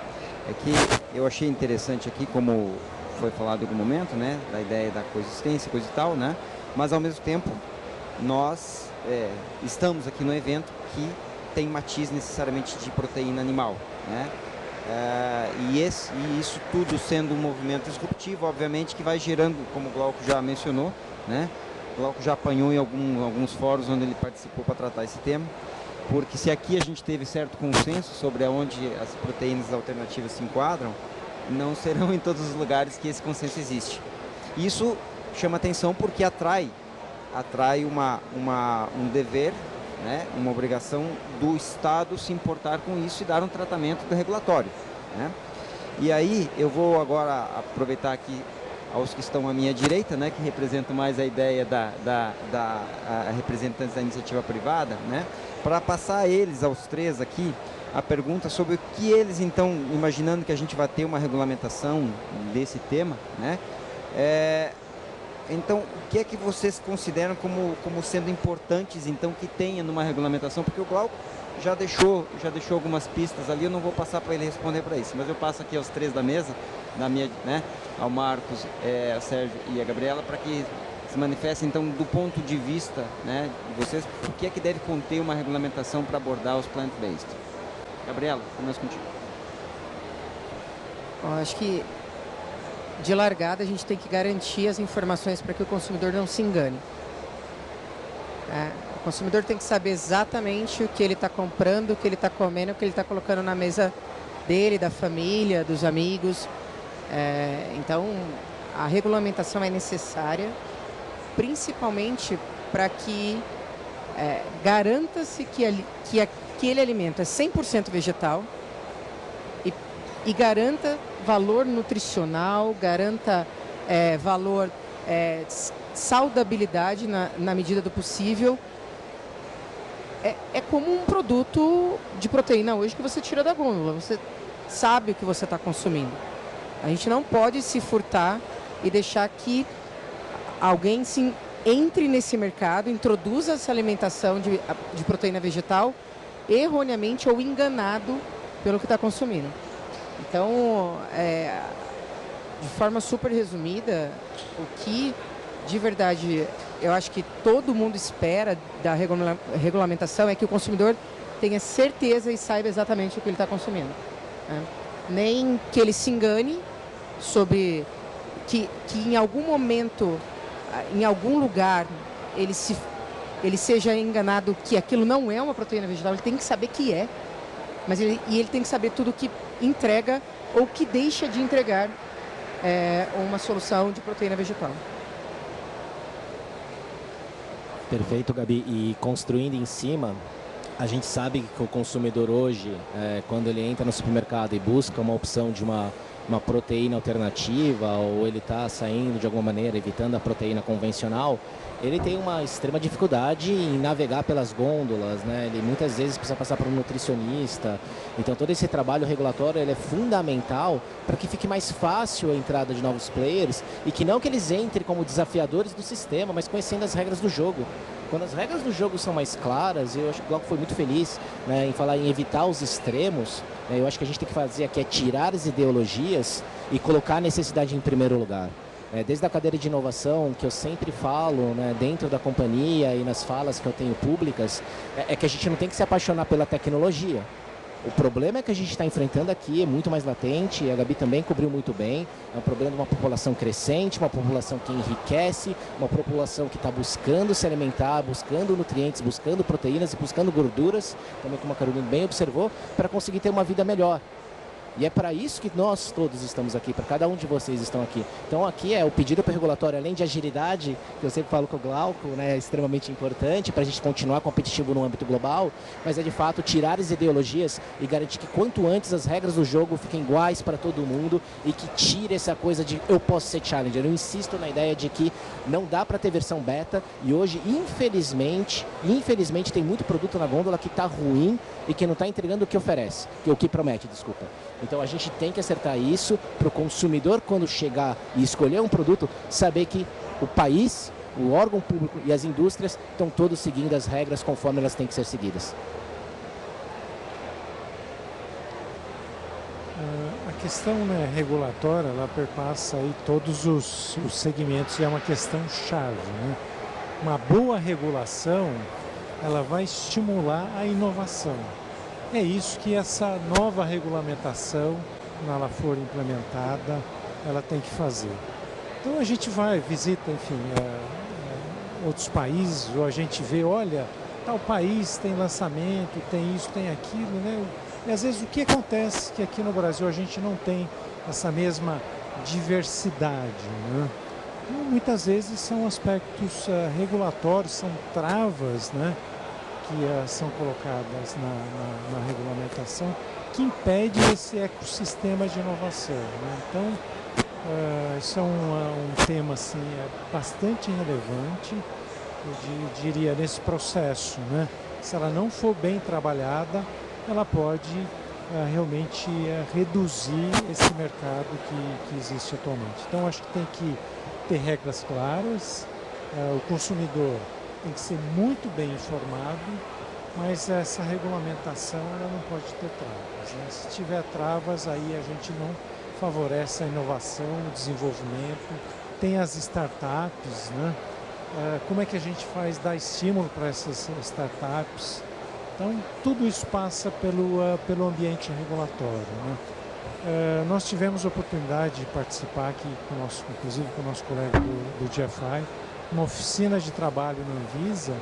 É que eu achei interessante aqui, como foi falado em algum momento, né? Da ideia da coexistência, coisa e tal, né? Mas ao mesmo tempo, nós estamos aqui no evento que tem matiz necessariamente de proteína animal, né? E isso tudo sendo um movimento disruptivo, obviamente, que vai gerando, como o Glauco já mencionou, né? O Glauco já apanhou em alguns fóruns onde ele participou para tratar esse tema, porque se aqui a gente teve certo consenso sobre aonde as proteínas alternativas se enquadram, não serão em todos os lugares que esse consenso existe. Isso chama atenção porque atrai um dever, né, uma obrigação do Estado se importar com isso e dar um tratamento regulatório, né? E aí eu vou agora aproveitar aqui aos que estão à minha direita, né, que representam mais a ideia da representantes da iniciativa privada, né, para passar a eles, aos três aqui, a pergunta sobre o que eles, então, imaginando que a gente vai ter uma regulamentação desse tema, né, então, o que é que vocês consideram como sendo importantes, então, que tenha numa regulamentação? Porque o Glauco já deixou algumas pistas ali, eu não vou passar para ele responder para isso, mas eu passo aqui aos três da mesa, né, ao Marcos, ao Sérgio e a Gabriela, para que se manifestem, então, do ponto de vista, né, de vocês, o que é que deve conter uma regulamentação para abordar os plant-based. Gabriela, começo contigo. Eu acho que de largada a gente tem que garantir as informações para que o consumidor não se engane. O consumidor tem que saber exatamente o que ele está comprando, o que ele está comendo, o que ele está colocando na mesa dele, da família, dos amigos. Então, a regulamentação é necessária, principalmente para que garanta-se que aquele alimento é 100% vegetal e garanta valor nutricional, garanta valor, saudabilidade na medida do possível. É como um produto de proteína hoje que você tira da gôndola, você sabe o que você está consumindo. A gente não pode se furtar e deixar que alguém entre nesse mercado, introduza essa alimentação de proteína vegetal erroneamente ou enganado pelo que está consumindo. Então, de forma super resumida, o que de verdade eu acho que todo mundo espera da regulamentação é que o consumidor tenha certeza e saiba exatamente o que ele está consumindo, né? Nem que ele se engane sobre que em algum momento, em algum lugar, ele seja enganado que aquilo não é uma proteína vegetal. Ele tem que saber que é, mas ele tem que saber tudo que entrega ou que deixa de entregar uma solução de proteína vegetal. Perfeito, Gabi. E construindo em cima, a gente sabe que o consumidor hoje, quando ele entra no supermercado e busca uma opção de uma uma proteína alternativa ou ele está saindo de alguma maneira, evitando a proteína convencional, ele tem uma extrema dificuldade em navegar pelas gôndolas, né? Ele muitas vezes precisa passar por um nutricionista. Então todo esse trabalho regulatório ele é fundamental para que fique mais fácil a entrada de novos players e que não que eles entrem como desafiadores do sistema, mas conhecendo as regras do jogo. Quando as regras do jogo são mais claras, eu acho que o Glauco foi muito feliz, né, em falar em evitar os extremos, né, eu acho que a gente tem que fazer aqui é tirar as ideologias e colocar a necessidade em primeiro lugar. Desde a cadeira de inovação, que eu sempre falo, né, dentro da companhia e nas falas que eu tenho públicas, é que a gente não tem que se apaixonar pela tecnologia. O problema é que a gente está enfrentando aqui é muito mais latente, e a Gabi também cobriu muito bem, é um problema de uma população crescente, uma população que enriquece, uma população que está buscando se alimentar, buscando nutrientes, buscando proteínas e buscando gorduras, também como a Carolina bem observou, para conseguir ter uma vida melhor. E é para isso que nós todos estamos aqui, para cada um de vocês estão aqui. Então aqui é o pedido para o regulatório, além de agilidade, que eu sempre falo com o Glauco, né, é extremamente importante para a gente continuar competitivo no âmbito global, mas é de fato tirar as ideologias e garantir que quanto antes as regras do jogo fiquem iguais para todo mundo e que tire essa coisa de eu posso ser challenger. Eu insisto na ideia de que não dá para ter versão beta e hoje, infelizmente tem muito produto na gôndola que está ruim e que não está entregando o que oferece, o que promete, desculpa. Então a gente tem que acertar isso para o consumidor, quando chegar e escolher um produto, saber que o país, o órgão público e as indústrias estão todos seguindo as regras conforme elas têm que ser seguidas. A questão, né, regulatória, ela perpassa aí todos os segmentos e é uma questão chave, né? Uma boa regulação, ela vai estimular a inovação. É isso que essa nova regulamentação, quando ela for implementada, ela tem que fazer. Então a gente vai, visita, enfim, outros países, ou a gente vê, olha, tal país tem lançamento, tem isso, tem aquilo, né? E às vezes o que acontece que aqui no Brasil a gente não tem essa mesma diversidade, né? E muitas vezes são aspectos regulatórios, são travas, né, que são colocadas na regulamentação, que impede esse ecossistema de inovação, né? Então, isso é um tema assim, bastante relevante, eu diria, nesse processo, né? Se ela não for bem trabalhada, ela pode realmente reduzir esse mercado que existe atualmente. Então, acho que tem que ter regras claras, o consumidor tem que ser muito bem informado, mas essa regulamentação ela não pode ter travas, né? Se tiver travas, aí a gente não favorece a inovação, o desenvolvimento. Tem as startups, né? Como é que a gente faz dar estímulo para essas startups? Então, tudo isso passa pelo ambiente regulatório, né? Nós tivemos a oportunidade de participar aqui, inclusive com o nosso colega do GFI, uma oficina de trabalho na Anvisa,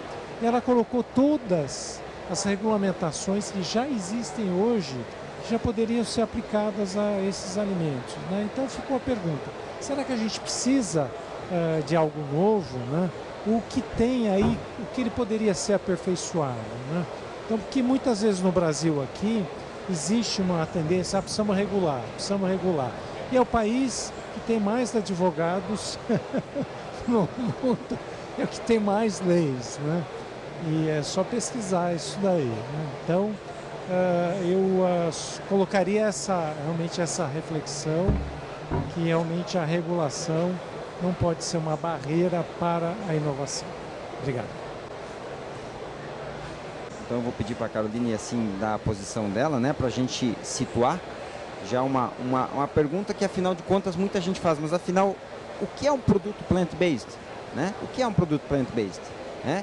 e ela colocou todas as regulamentações que já existem hoje, que já poderiam ser aplicadas a esses alimentos, né? Então ficou a pergunta, será que a gente precisa de algo novo, né? O que tem aí, o que ele poderia ser aperfeiçoado, né? Então, porque muitas vezes no Brasil aqui, existe uma tendência, precisamos regular. E é o país que tem mais advogados no mundo, é o que tem mais leis, né? E é só pesquisar isso daí, né? Então, eu colocaria realmente essa reflexão, que realmente a regulação não pode ser uma barreira para a inovação. Obrigado. Então eu vou pedir para a Caroline, assim, dar a posição dela, né, para a gente situar já uma pergunta que, afinal de contas, muita gente faz, mas afinal, o que é um produto plant-based, né? O que é um produto plant-based, né?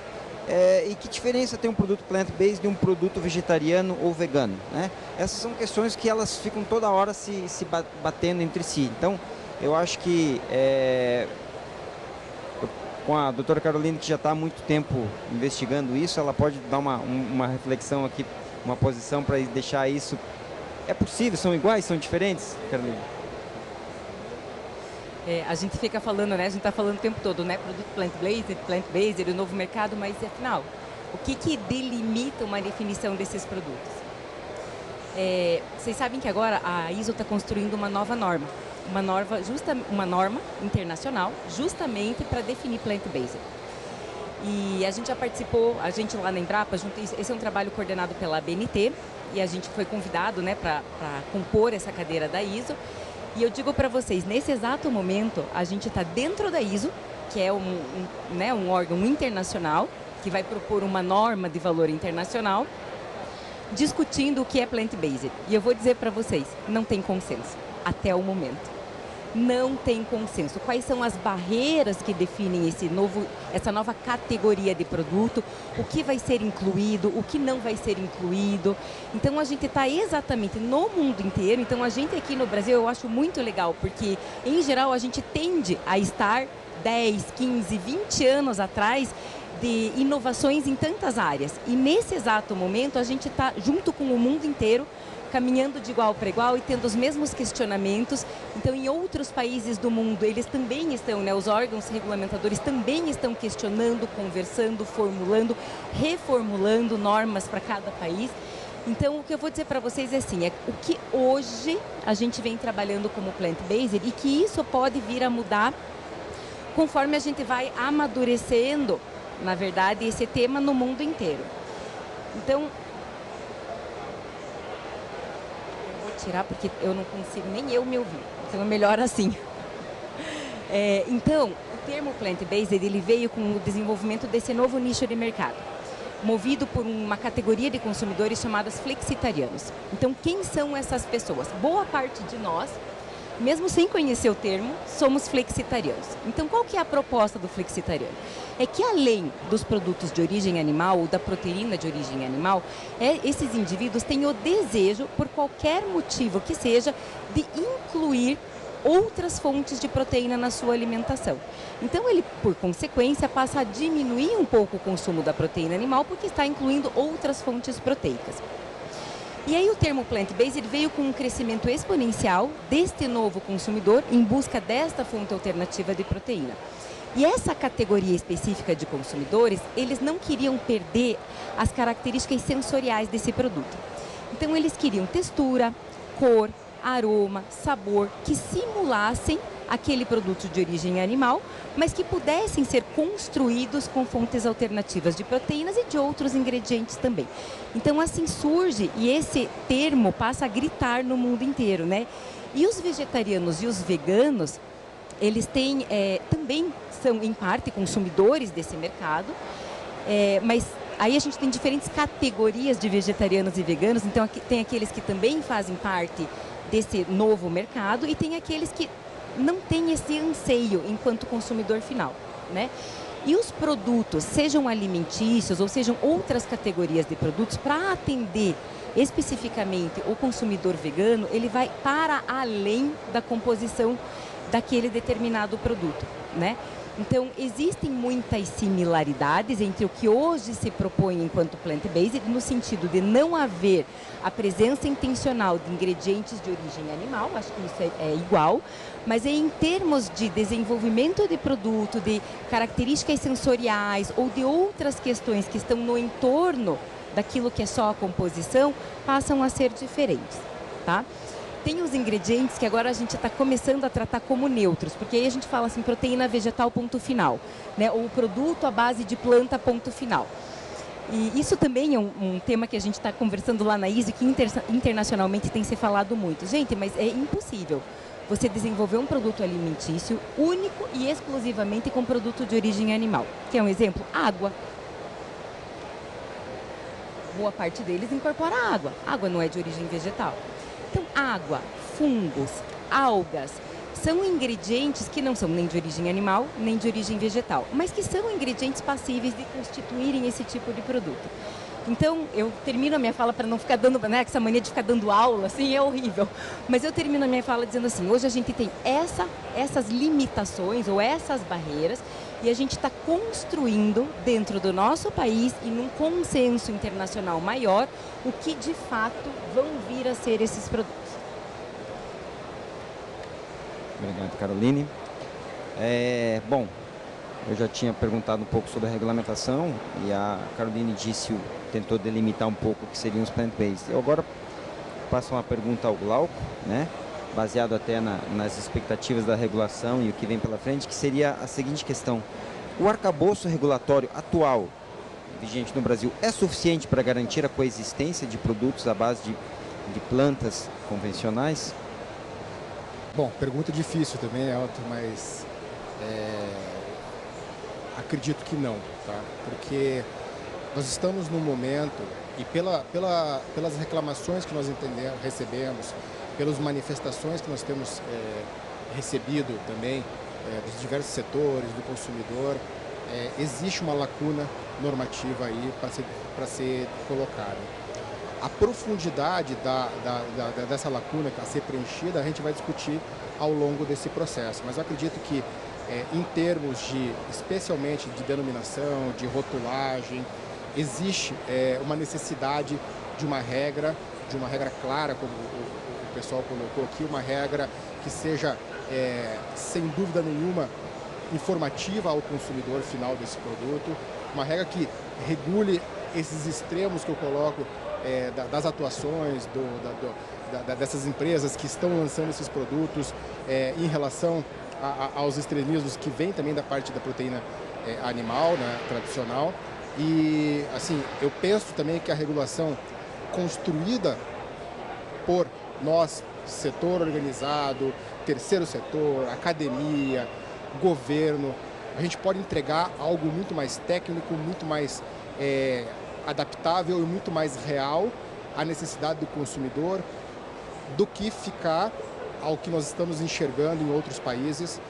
E que diferença tem um produto plant-based de um produto vegetariano ou vegano, né? Essas são questões que elas ficam toda hora se batendo entre si. Então, eu acho que com a doutora Caroline, que já está há muito tempo investigando isso, ela pode dar uma reflexão aqui, uma posição para deixar isso. É possível? São iguais? São diferentes, Caroline? A gente fica falando, né? A gente está falando o tempo todo, né? Produto plant-based, o novo mercado, mas afinal, o que delimita uma definição desses produtos? Vocês sabem que agora a ISO está construindo uma nova norma. Uma norma internacional, justamente para definir plant-based. E a gente já participou, a gente lá na Embrapa, esse é um trabalho coordenado pela ABNT, e a gente foi convidado, né, para compor essa cadeira da ISO. E eu digo para vocês, nesse exato momento, a gente está dentro da ISO, que é um órgão internacional, que vai propor uma norma de valor internacional, discutindo o que é plant-based. E eu vou dizer para vocês, não tem consenso, até o momento. Não tem consenso. Quais são as barreiras que definem essa nova categoria de produto, o que vai ser incluído, o que não vai ser incluído. Então a gente está exatamente no mundo inteiro, então a gente aqui no Brasil eu acho muito legal, porque em geral a gente tende a estar 10, 15, 20 anos atrás de inovações em tantas áreas. E nesse exato momento a gente está junto com o mundo inteiro, caminhando de igual para igual e tendo os mesmos questionamentos. Então, em outros países do mundo, eles também estão, né, os órgãos regulamentadores também estão questionando, conversando, formulando, reformulando normas para cada país. Então, o que eu vou dizer para vocês é assim, o que hoje a gente vem trabalhando como plant-based e que isso pode vir a mudar conforme a gente vai amadurecendo, na verdade, esse tema no mundo inteiro. Então, tirar porque eu não consigo nem eu me ouvir, então é melhor assim. Então, o termo plant-based ele veio com o desenvolvimento desse novo nicho de mercado, movido por uma categoria de consumidores chamadas flexitarianos. Então, quem são essas pessoas? Boa parte de nós, mesmo sem conhecer o termo, somos flexitarianos. Então, qual que é a proposta do flexitariano? É que além dos produtos de origem animal ou da proteína de origem animal, esses indivíduos têm o desejo, por qualquer motivo que seja, de incluir outras fontes de proteína na sua alimentação. Então, ele, por consequência, passa a diminuir um pouco o consumo da proteína animal, porque está incluindo outras fontes proteicas. E aí o termo plant-based veio com um crescimento exponencial deste novo consumidor em busca desta fonte alternativa de proteína. E essa categoria específica de consumidores, eles não queriam perder as características sensoriais desse produto. Então eles queriam textura, cor, aroma, sabor, que simulassem aquele produto de origem animal, mas que pudessem ser construídos com fontes alternativas de proteínas e de outros ingredientes também. Então assim surge, e esse termo passa a gritar no mundo inteiro, né? E os vegetarianos e os veganos, eles têm, também são em parte consumidores desse mercado, mas aí a gente tem diferentes categorias de vegetarianos e veganos, então tem aqueles que também fazem parte desse novo mercado e tem aqueles que não têm esse anseio enquanto consumidor final, né? E os produtos, sejam alimentícios ou sejam outras categorias de produtos, para atender especificamente o consumidor vegano, ele vai para além da composição daquele determinado produto, né? Então, existem muitas similaridades entre o que hoje se propõe enquanto plant-based, no sentido de não haver a presença intencional de ingredientes de origem animal, acho que isso é igual, mas em termos de desenvolvimento de produto, de características sensoriais ou de outras questões que estão no entorno daquilo que é só a composição, passam a ser diferentes, tá? Tem os ingredientes que agora a gente está começando a tratar como neutros, porque aí a gente fala assim, proteína vegetal ponto final, né? Ou produto à base de planta ponto final. E isso também é um tema que a gente está conversando lá na ISO, que internacionalmente tem se falado muito. Gente, mas é impossível você desenvolver um produto alimentício único e exclusivamente com produto de origem animal. Quer um exemplo? Água. Boa parte deles incorpora água. Água não é de origem vegetal. Então, água, fungos, algas, são ingredientes que não são nem de origem animal, nem de origem vegetal, mas que são ingredientes passíveis de constituírem esse tipo de produto. Então, eu termino a minha fala para não ficar dando, né, essa mania de ficar dando aula, assim, é horrível. Mas eu termino a minha fala dizendo assim, hoje a gente tem essas limitações ou essas barreiras e a gente está construindo dentro do nosso país e num consenso internacional maior o que de fato vão vir a ser esses produtos. Obrigado, Caroline. Bom, eu já tinha perguntado um pouco sobre a regulamentação e a Caroline tentou delimitar um pouco o que seriam os plant-based. Eu agora passo uma pergunta ao Glauco, né? Baseado até nas expectativas da regulação e o que vem pela frente, que seria a seguinte questão. O arcabouço regulatório atual, vigente no Brasil, é suficiente para garantir a coexistência de produtos à base de plantas convencionais? Bom, pergunta difícil também, Elton, mas acredito que não, tá? Porque nós estamos num momento, e pelas reclamações que nós recebemos, pelas manifestações que nós temos recebido também dos diversos setores, do consumidor, existe uma lacuna normativa aí para ser colocada. A profundidade dessa lacuna a ser preenchida, a gente vai discutir ao longo desse processo. Mas eu acredito que, em termos especialmente de denominação, de rotulagem, existe uma necessidade de uma regra clara, como o pessoal colocou aqui, uma regra que seja, sem dúvida nenhuma, informativa ao consumidor final desse produto, uma regra que regule esses extremos que eu coloco das atuações dessas empresas que estão lançando esses produtos em relação aos extremismos que vêm também da parte da proteína animal, né, tradicional. E, assim, eu penso também que a regulação construída por nós, setor organizado, terceiro setor, academia, governo, a gente pode entregar algo muito mais técnico, muito mais adaptável e muito mais real à necessidade do consumidor do que ficar ao que nós estamos enxergando em outros países,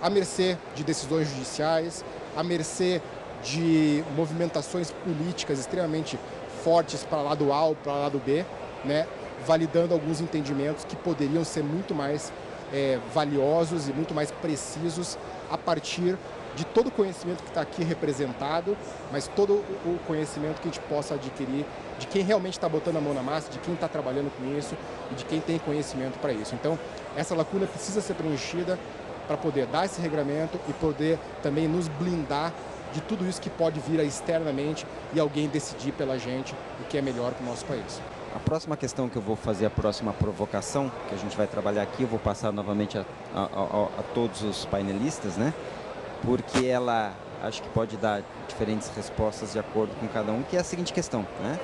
à mercê de decisões judiciais, à mercê de movimentações políticas extremamente fortes para lado A ou para lado B, né, validando alguns entendimentos que poderiam ser muito mais valiosos e muito mais precisos a partir de todo o conhecimento que está aqui representado, mas todo o conhecimento que a gente possa adquirir de quem realmente está botando a mão na massa, de quem está trabalhando com isso e de quem tem conhecimento para isso. Então, essa lacuna precisa ser preenchida para poder dar esse regramento e poder também nos blindar de tudo isso que pode vir externamente e alguém decidir pela gente o que é melhor para o nosso país. A próxima questão que eu vou fazer, a próxima provocação que a gente vai trabalhar aqui, eu vou passar novamente a todos os painelistas, né? Porque ela acho que pode dar diferentes respostas de acordo com cada um, que é a seguinte questão, né?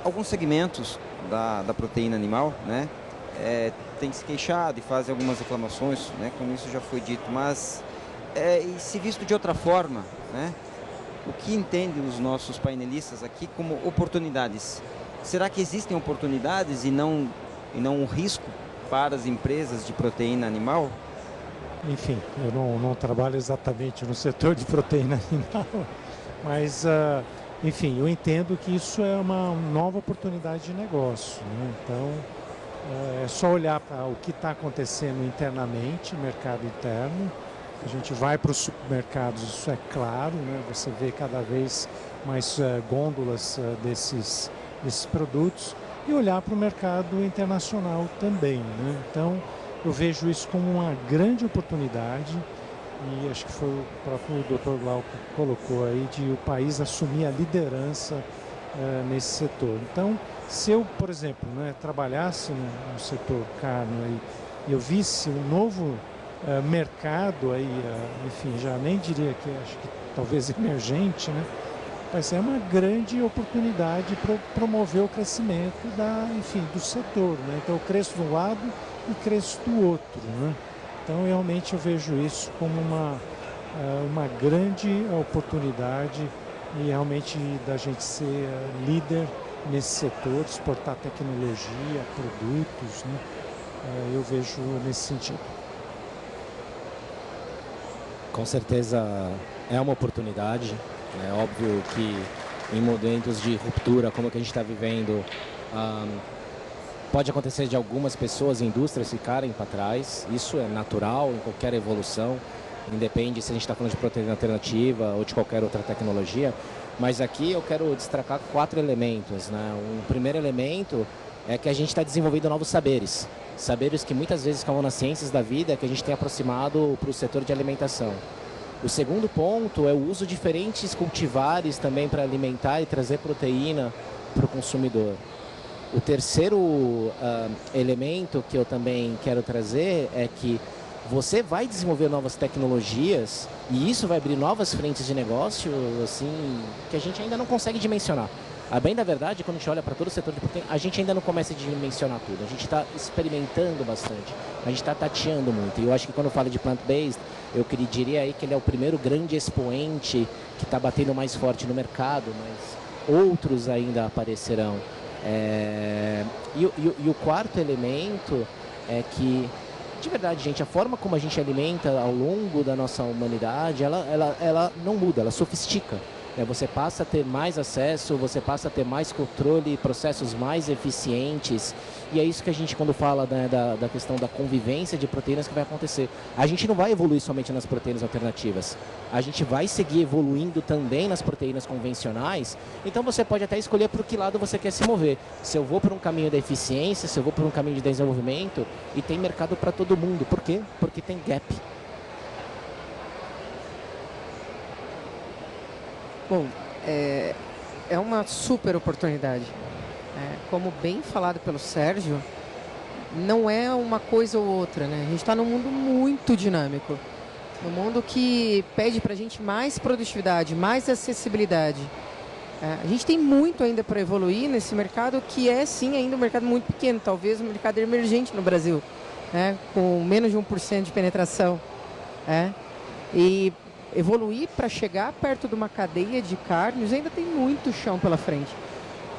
Alguns segmentos da proteína animal, né, tem se queixado e fazem algumas reclamações, né, como isso já foi dito, mas e se visto de outra forma, né, o que entendem os nossos painelistas aqui como oportunidades? Será que existem oportunidades e não um risco para as empresas de proteína animal? Enfim, eu não trabalho exatamente no setor de proteína animal, mas, enfim, eu entendo que isso é uma nova oportunidade de negócio, né? Então, é só olhar para o que está acontecendo internamente, mercado interno. A gente vai para os supermercados, isso é claro, né? Você vê cada vez mais gôndolas desses produtos e olhar para o mercado internacional também, né? Então, eu vejo isso como uma grande oportunidade e acho que foi o próprio Dr. Glauco que colocou aí de o país assumir a liderança nesse setor. Então, se eu, por exemplo, né, trabalhasse no setor carne e eu visse um novo mercado aí, enfim, já nem diria que acho que talvez emergente, né? Vai ser uma grande oportunidade para promover o crescimento do setor, né? Então eu cresço de um lado e cresço do outro, né? Então realmente eu vejo isso como uma grande oportunidade e realmente da gente ser líder nesse setor, exportar tecnologia, produtos, né? Eu vejo nesse sentido. Com certeza é uma oportunidade. É óbvio que em momentos de ruptura como que a gente está vivendo, pode acontecer de algumas pessoas e indústrias ficarem para trás. Isso é natural em qualquer evolução, independe se a gente está falando de proteína alternativa ou de qualquer outra tecnologia. Mas aqui eu quero destacar 4 elementos, né? Um primeiro elemento é que a gente está desenvolvendo novos saberes. Saberes que muitas vezes estavam nas ciências da vida, que a gente tem aproximado para o setor de alimentação. O segundo ponto é o uso de diferentes cultivares também para alimentar e trazer proteína para o consumidor. O terceiro elemento que eu também quero trazer é que você vai desenvolver novas tecnologias e isso vai abrir novas frentes de negócio, assim, que a gente ainda não consegue dimensionar. A bem da verdade, quando a gente olha para todo o setor de proteína, a gente ainda não começa a dimensionar tudo. A gente está experimentando bastante, a gente está tateando muito. E eu acho que quando eu falo de plant-based, eu diria aí que ele é o primeiro grande expoente que está batendo mais forte no mercado, mas outros ainda aparecerão. E o quarto elemento é que, de verdade, gente, a forma como a gente alimenta ao longo da nossa humanidade, ela não muda, ela sofistica. Você passa a ter mais acesso, você passa a ter mais controle, processos mais eficientes. E é isso que a gente, quando fala, né, da questão da convivência de proteínas, que vai acontecer. A gente não vai evoluir somente nas proteínas alternativas. A gente vai seguir evoluindo também nas proteínas convencionais. Então você pode até escolher por que lado você quer se mover. Se eu vou por um caminho da eficiência, se eu vou por um caminho de desenvolvimento, e tem mercado para todo mundo. Por quê? Porque tem gap. Bom, é uma super oportunidade. Como bem falado pelo Sérgio, não é uma coisa ou outra, né? A gente está num mundo muito dinâmico, num mundo que pede para a gente mais produtividade, mais acessibilidade. A gente tem muito ainda para evoluir nesse mercado, que é sim ainda um mercado muito pequeno, talvez um mercado emergente no Brasil, né? Com menos de 1% de penetração. E evoluir para chegar perto de uma cadeia de carnes ainda tem muito chão pela frente.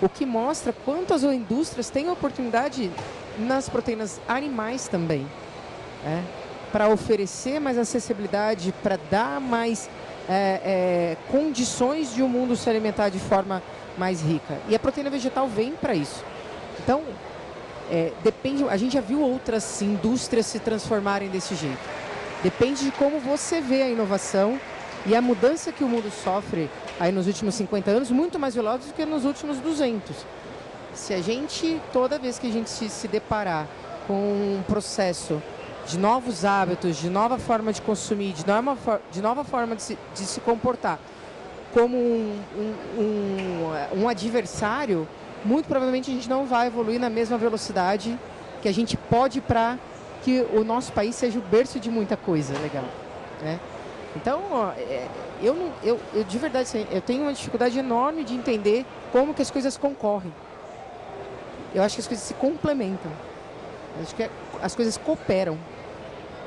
O que mostra quanto as indústrias têm oportunidade nas proteínas animais também. Para oferecer mais acessibilidade, para dar mais condições de o mundo se alimentar de forma mais rica. E a proteína vegetal vem para isso. Então, depende, a gente já viu outras indústrias se transformarem desse jeito. Depende de como você vê a inovação e a mudança que o mundo sofre aí nos últimos 50 anos, muito mais veloz do que nos últimos 200. Se a gente, toda vez que a gente se deparar com um processo de novos hábitos, de nova forma de consumir, de nova forma de se comportar como um adversário, muito provavelmente a gente não vai evoluir na mesma velocidade que a gente pode para que o nosso país seja o berço de muita coisa legal, né? Então, eu de verdade, assim, eu tenho uma dificuldade enorme de entender como que as coisas concorrem. Eu acho que as coisas se complementam. Eu acho que as coisas cooperam.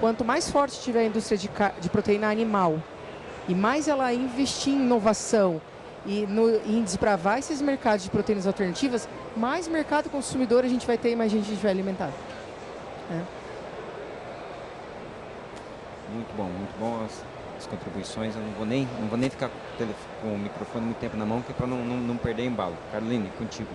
Quanto mais forte tiver a indústria de proteína animal e mais ela investir em inovação e em desbravar esses mercados de proteínas alternativas, mais mercado consumidor a gente vai ter e mais gente a gente vai alimentar. Muito bom as contribuições. Eu não vou nem ficar com o microfone muito tempo na mão, que é para não perder embalo. Caroline, contigo.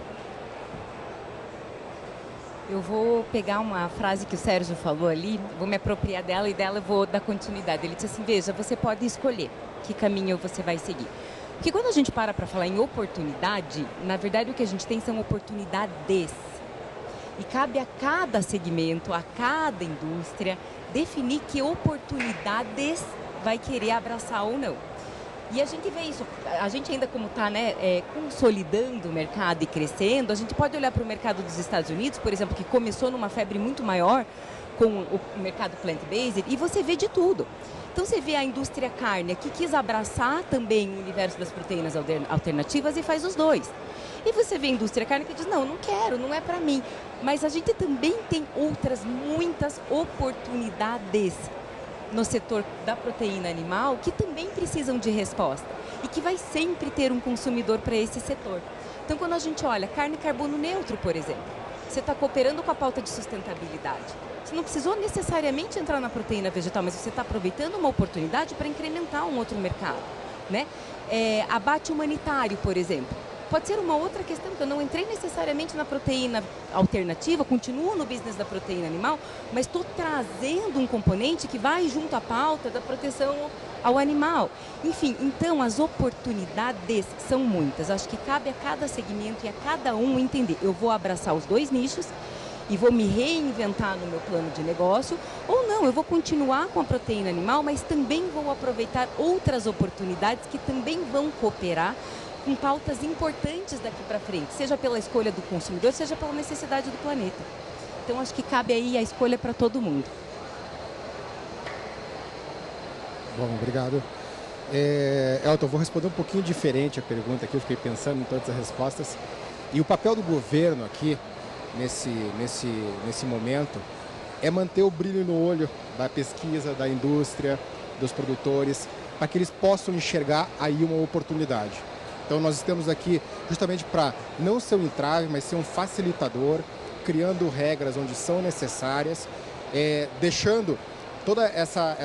Eu vou pegar uma frase que o Sérgio falou ali, vou me apropriar dela e dela eu vou dar continuidade. Ele disse assim, veja, você pode escolher que caminho você vai seguir. Porque quando a gente para falar em oportunidade, na verdade o que a gente tem são oportunidades. E cabe a cada segmento, a cada indústria, definir que oportunidades vai querer abraçar ou não. E a gente vê isso, a gente ainda como está consolidando o mercado e crescendo, a gente pode olhar para o mercado dos Estados Unidos, por exemplo, que começou numa febre muito maior com o mercado plant-based, e você vê de tudo. Então você vê a indústria carne que quis abraçar também o universo das proteínas alternativas e faz os dois. E você vê a indústria carne que diz, não quero, não é para mim. Mas a gente também tem outras muitas oportunidades no setor da proteína animal que também precisam de resposta e que vai sempre ter um consumidor para esse setor. Então, quando a gente olha carne carbono neutro, por exemplo, você está cooperando com a pauta de sustentabilidade. Você não precisou necessariamente entrar na proteína vegetal, mas você está aproveitando uma oportunidade para incrementar um outro mercado, né? Abate humanitário, por exemplo. Pode ser uma outra questão, que eu não entrei necessariamente na proteína alternativa, continuo no business da proteína animal, mas estou trazendo um componente que vai junto à pauta da proteção ao animal. Enfim, então as oportunidades são muitas. Acho que cabe a cada segmento e a cada um entender. Eu vou abraçar os dois nichos e vou me reinventar no meu plano de negócio, ou não, eu vou continuar com a proteína animal, mas também vou aproveitar outras oportunidades que também vão cooperar com pautas importantes daqui para frente, seja pela escolha do consumidor, seja pela necessidade do planeta. Então, acho que cabe aí a escolha para todo mundo. Bom, obrigado. Elton, vou responder um pouquinho diferente a pergunta aqui, eu fiquei pensando em todas as respostas. E o papel do governo aqui, nesse momento, é manter o brilho no olho da pesquisa, da indústria, dos produtores, para que eles possam enxergar aí uma oportunidade. Então nós estamos aqui justamente para não ser um entrave, mas ser um facilitador, criando regras onde são necessárias, deixando toda essa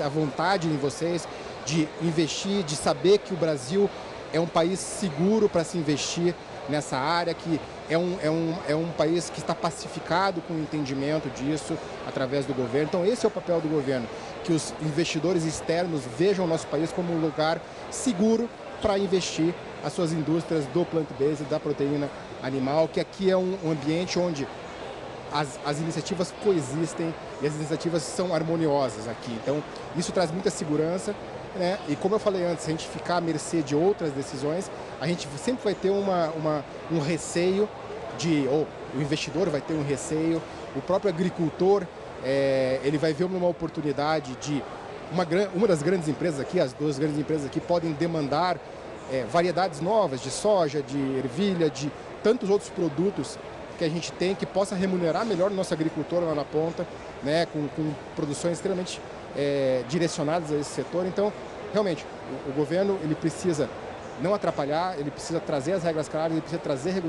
vontade em vocês de investir, de saber que o Brasil é um país seguro para se investir nessa área, que é um país que está pacificado com o entendimento disso através do governo. Então esse é o papel do governo, que os investidores externos vejam o nosso país como um lugar seguro para investir as suas indústrias do plant-based, da proteína animal, que aqui é um ambiente onde as iniciativas coexistem e as iniciativas são harmoniosas aqui. Então isso traz muita segurança, né? E como eu falei antes, se a gente ficar à mercê de outras decisões, a gente sempre vai ter um receio ou o investidor vai ter um receio, o próprio agricultor ele vai ver uma oportunidade de uma das grandes empresas aqui, as duas grandes empresas aqui podem demandar variedades novas de soja, de ervilha, de tantos outros produtos que a gente tem que possa remunerar melhor o nosso agricultor lá na ponta, né, com produções extremamente direcionadas a esse setor. Então, realmente, o governo ele precisa não atrapalhar, ele precisa trazer as regras claras, ele precisa trazer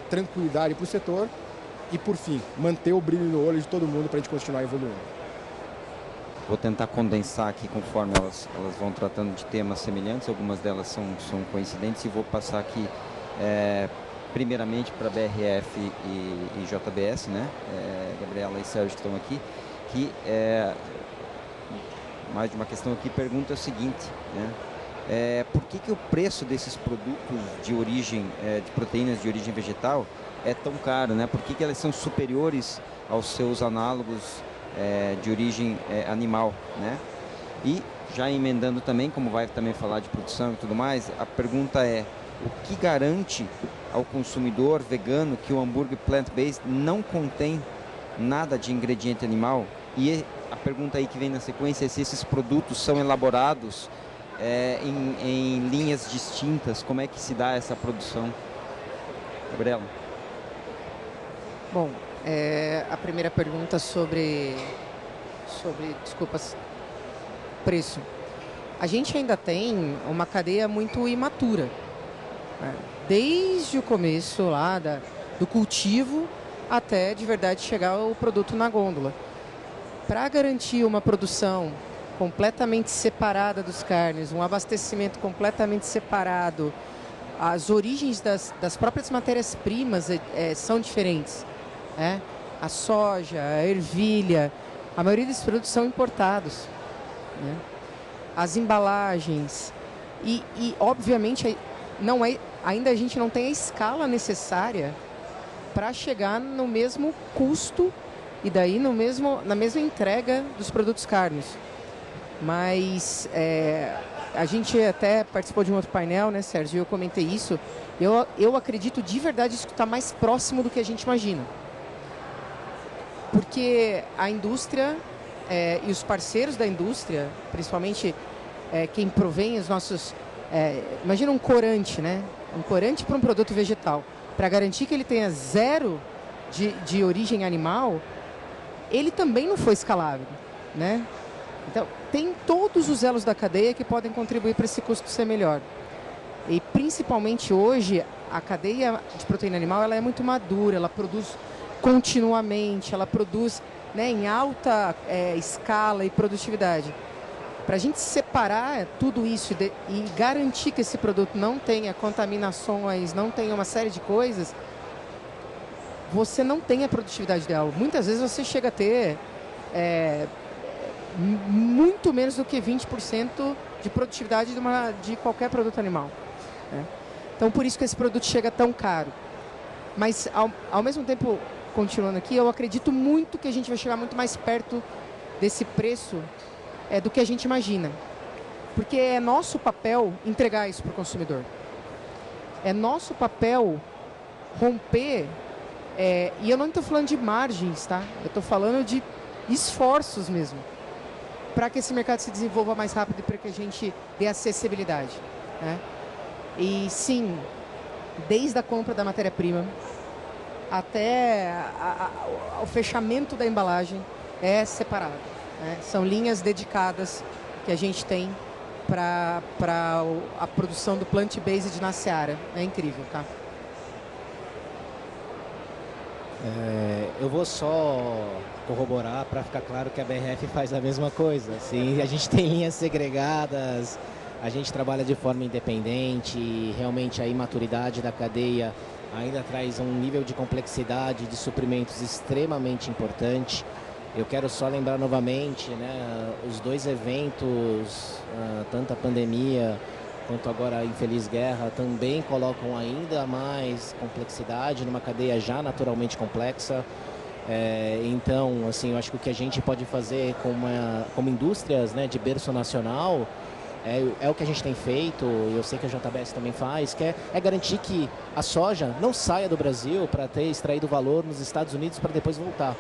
tranquilidade para o setor e, por fim, manter o brilho no olho de todo mundo para a gente continuar evoluindo. Vou tentar condensar aqui conforme elas vão tratando de temas semelhantes, algumas delas são coincidentes, e vou passar aqui primeiramente para BRF e JBS, né? Gabriela e Sérgio que estão aqui, que mais de uma questão aqui pergunta o seguinte, né? Por que o preço desses produtos de origem, de proteínas de origem vegetal é tão caro, né? Por que elas são superiores aos seus análogos de origem animal, né? E já emendando também, como vai também falar de produção e tudo mais, a pergunta é: o que garante ao consumidor vegano que o hambúrguer plant-based não contém nada de ingrediente animal? E a pergunta aí que vem na sequência é se esses produtos são elaborados em linhas distintas, como é que se dá essa produção? Gabriela. Bom, a primeira pergunta sobre preço. A gente ainda tem uma cadeia muito imatura, né? Desde o começo lá do cultivo até de verdade chegar o produto na gôndola. Para garantir uma produção completamente separada dos carnes, um abastecimento completamente separado, as origens das próprias matérias-primas são diferentes, né? A soja, a ervilha, a maioria desses produtos são importados, né? As embalagens e obviamente ainda a gente não tem a escala necessária para chegar no mesmo custo e daí na mesma entrega dos produtos carnes. Mas a gente até participou de um outro painel, né, Sérgio? Eu comentei isso. Eu acredito de verdade que isso está mais próximo do que a gente imagina. Porque a indústria e os parceiros da indústria, principalmente quem provém os nossos... imagina um corante, né? Um corante para um produto vegetal. Para garantir que ele tenha zero de origem animal, ele também não foi escalável, né? Então, tem todos os elos da cadeia que podem contribuir para esse custo ser melhor. E, principalmente hoje, a cadeia de proteína animal ela é muito madura, ela produz continuamente, ela produz, né, em alta escala e produtividade. Para a gente separar tudo isso e garantir que esse produto não tenha contaminações, não tenha uma série de coisas, você não tem a produtividade ideal. Muitas vezes você chega a ter muito menos do que 20% de produtividade de qualquer produto animal, né? Então, por isso que esse produto chega tão caro. Mas, ao mesmo tempo, continuando aqui, eu acredito muito que a gente vai chegar muito mais perto desse preço do que a gente imagina. Porque é nosso papel entregar isso para o consumidor. É nosso papel romper, e eu não estou falando de margens, tá? Eu estou falando de esforços mesmo, para que esse mercado se desenvolva mais rápido e para que a gente dê acessibilidade, né? E sim, desde a compra da matéria-prima até o fechamento da embalagem é separado, né? São linhas dedicadas que a gente tem para a produção do plant-based na Seara. É incrível, tá? Eu vou só corroborar para ficar claro que a BRF faz a mesma coisa. Assim, a gente tem linhas segregadas, a gente trabalha de forma independente, e realmente a imaturidade da cadeia ainda traz um nível de complexidade de suprimentos extremamente importante. Eu quero só lembrar novamente, né, os dois eventos, tanto a pandemia quanto agora a infeliz guerra, também colocam ainda mais complexidade numa cadeia já naturalmente complexa. Então, assim, eu acho que o que a gente pode fazer como indústrias, né, de berço nacional é o que a gente tem feito, e eu sei que a JBS também faz, que é garantir que a soja não saia do Brasil para ter extraído valor nos Estados Unidos para depois voltar.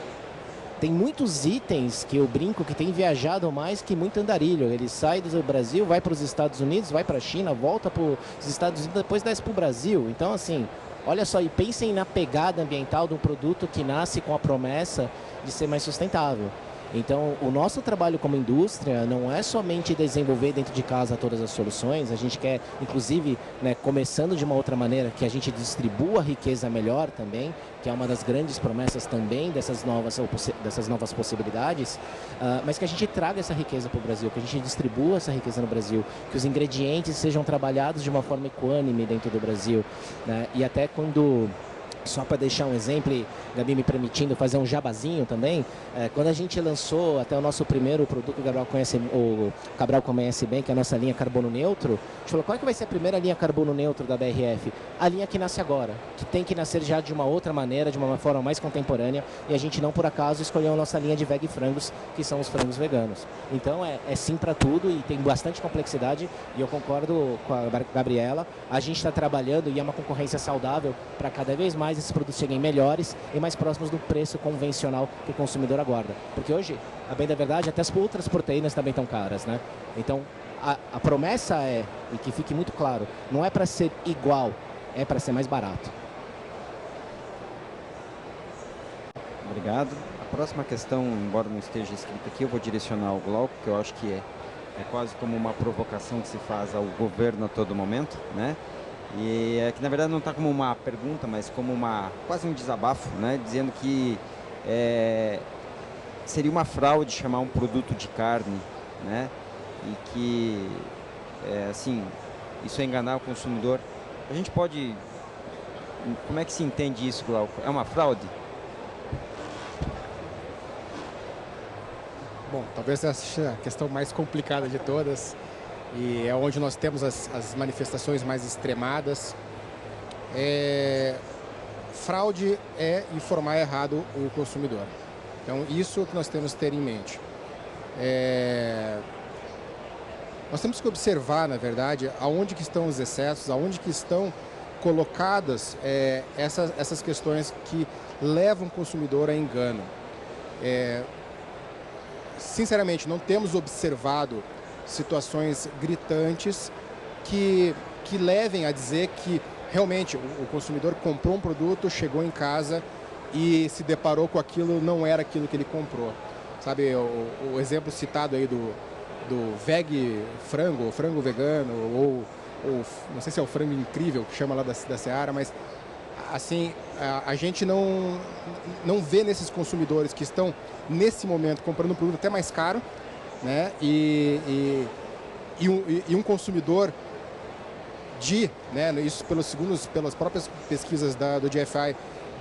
Tem muitos itens que eu brinco que tem viajado mais que muito andarilho. Ele sai do Brasil, vai para os Estados Unidos, vai para a China, volta para os Estados Unidos, depois desce para o Brasil. Então, assim, olha só, e pensem na pegada ambiental de um produto que nasce com a promessa de ser mais sustentável. Então, o nosso trabalho como indústria não é somente desenvolver dentro de casa todas as soluções, a gente quer, inclusive, né, começando de uma outra maneira, que a gente distribua a riqueza melhor também, que é uma das grandes promessas também dessas novas possibilidades, mas que a gente traga essa riqueza para o Brasil, que a gente distribua essa riqueza no Brasil, que os ingredientes sejam trabalhados de uma forma equânime dentro do Brasil, né? E até quando... Só para deixar um exemplo, e Gabi me permitindo fazer um jabazinho também, quando a gente lançou até o nosso primeiro produto, o Cabral conhece bem, que é a nossa linha carbono neutro, a gente falou, qual é que vai ser a primeira linha carbono neutro da BRF? A linha que nasce agora, que tem que nascer já de uma outra maneira, de uma forma mais contemporânea, e a gente não por acaso escolheu a nossa linha de veg frangos, que são os frangos veganos. Então é sim para tudo e tem bastante complexidade, e eu concordo com a Gabriela, a gente está trabalhando e é uma concorrência saudável para cada vez mais esses produtos cheguem melhores e mais próximos do preço convencional que o consumidor aguarda. Porque hoje, a bem da verdade, até as outras proteínas também estão caras, né? Então, a promessa é, e que fique muito claro, não é para ser igual, é para ser mais barato. Obrigado. A próxima questão, embora não esteja escrita aqui, eu vou direcionar ao Glauco, que eu acho que é quase como uma provocação que se faz ao governo a todo momento, né? E é que na verdade não está como uma pergunta, mas como quase um desabafo, né? Dizendo que seria uma fraude chamar um produto de carne, né? E que, assim, isso é enganar o consumidor. A gente pode... Como é que se entende isso, Glauco? É uma fraude? Bom, talvez essa seja a questão mais complicada de todas. E é onde nós temos as manifestações mais extremadas. Fraude é informar errado o consumidor. Então, isso que nós temos que ter em mente. Nós temos que observar, na verdade, aonde que estão os excessos, aonde que estão colocadas essas questões que levam o consumidor a engano. Sinceramente, não temos observado situações gritantes que levem a dizer que realmente o consumidor comprou um produto, chegou em casa e se deparou com aquilo, não era aquilo que ele comprou. Sabe, o exemplo citado aí do veg frango, frango vegano, ou não sei se é o frango incrível que chama lá da Seara, mas assim, a gente não vê nesses consumidores que estão nesse momento comprando um produto até mais caro, né? E um consumidor né, isso pelas próprias pesquisas do GFI,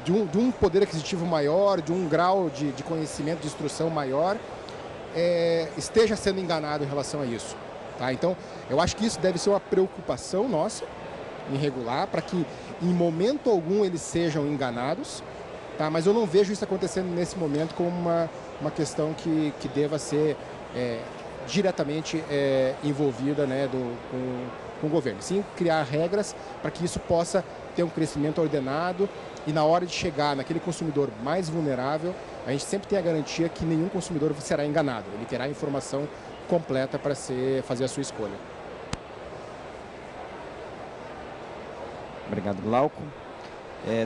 de um poder aquisitivo maior, de um grau de conhecimento, de instrução maior, esteja sendo enganado em relação a isso. Tá? Então, eu acho que isso deve ser uma preocupação nossa em regular, para que em momento algum eles sejam enganados, tá? Mas eu não vejo isso acontecendo nesse momento como uma questão que deva ser diretamente envolvida, né, com o governo. Sim, criar regras para que isso possa ter um crescimento ordenado e na hora de chegar naquele consumidor mais vulnerável, a gente sempre tem a garantia que nenhum consumidor será enganado. Ele terá a informação completa para fazer a sua escolha. Obrigado, Glauco.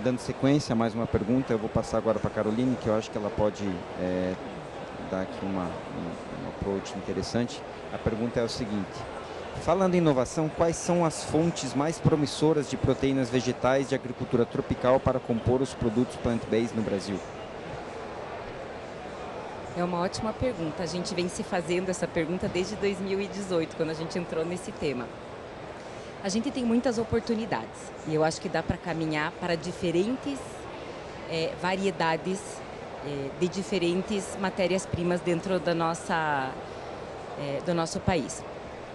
Dando sequência a mais uma pergunta, eu vou passar agora para a Caroline, que eu acho que ela pode dar aqui um approach interessante. A pergunta é o seguinte: falando em inovação, quais são as fontes mais promissoras de proteínas vegetais de agricultura tropical para compor os produtos plant-based no Brasil? É uma ótima pergunta. A gente vem se fazendo essa pergunta desde 2018, quando a gente entrou nesse tema. A gente tem muitas oportunidades e eu acho que dá para caminhar para diferentes variedades de diferentes matérias-primas dentro do nosso país.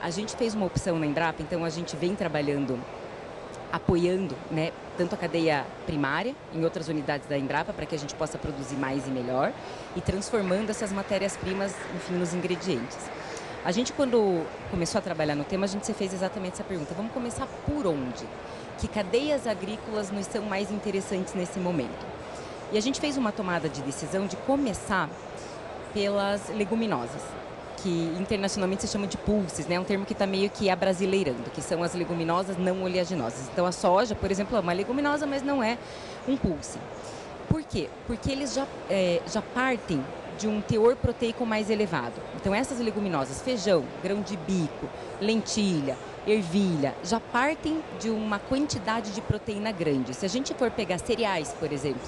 A gente fez uma opção na Embrapa, então a gente vem trabalhando, apoiando, né, tanto a cadeia primária em outras unidades da Embrapa para que a gente possa produzir mais e melhor e transformando essas matérias-primas, enfim, nos ingredientes. A gente, quando começou a trabalhar no tema, a gente se fez exatamente essa pergunta. Vamos começar por onde? Que cadeias agrícolas nos são mais interessantes nesse momento? E a gente fez uma tomada de decisão de começar pelas leguminosas, que internacionalmente se chama de pulses, né? É um termo que está meio que abrasileirando, que são as leguminosas não oleaginosas. Então a soja, por exemplo, é uma leguminosa, mas não é um pulse. Por quê? Porque eles já partem de um teor proteico mais elevado. Então essas leguminosas, feijão, grão de bico, lentilha, ervilha, já partem de uma quantidade de proteína grande. Se a gente for pegar cereais, por exemplo,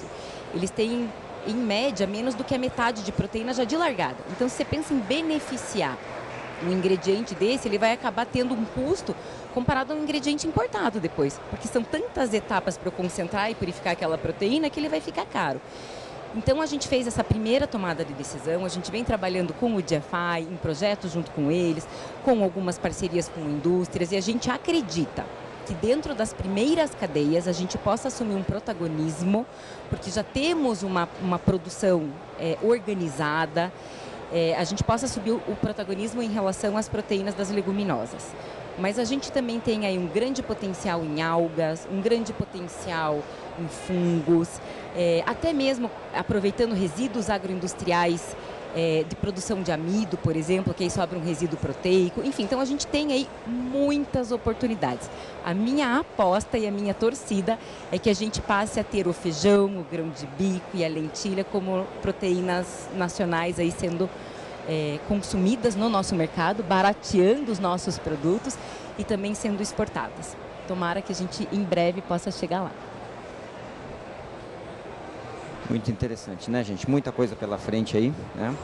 eles têm, em média, menos do que a metade de proteína já de largada. Então, se você pensa em beneficiar um ingrediente desse, ele vai acabar tendo um custo comparado a um ingrediente importado depois, porque são tantas etapas para eu concentrar e purificar aquela proteína que ele vai ficar caro. Então, a gente fez essa primeira tomada de decisão, a gente vem trabalhando com o DFI, em projetos junto com eles, com algumas parcerias com indústrias, e a gente acredita que dentro das primeiras cadeias a gente possa assumir um protagonismo, porque já temos uma produção organizada, a gente possa assumir o protagonismo em relação às proteínas das leguminosas. Mas a gente também tem aí um grande potencial em algas, um grande potencial em fungos, até mesmo aproveitando resíduos agroindustriais de produção de amido, por exemplo, que aí sobra um resíduo proteico. Enfim, então a gente tem aí muitas oportunidades. A minha aposta e a minha torcida é que a gente passe a ter o feijão, o grão de bico e a lentilha como proteínas nacionais aí sendo consumidas no nosso mercado, barateando os nossos produtos e também sendo exportadas. Tomara que a gente em breve possa chegar lá. Muito interessante, né, gente? Muita coisa pela frente aí, né?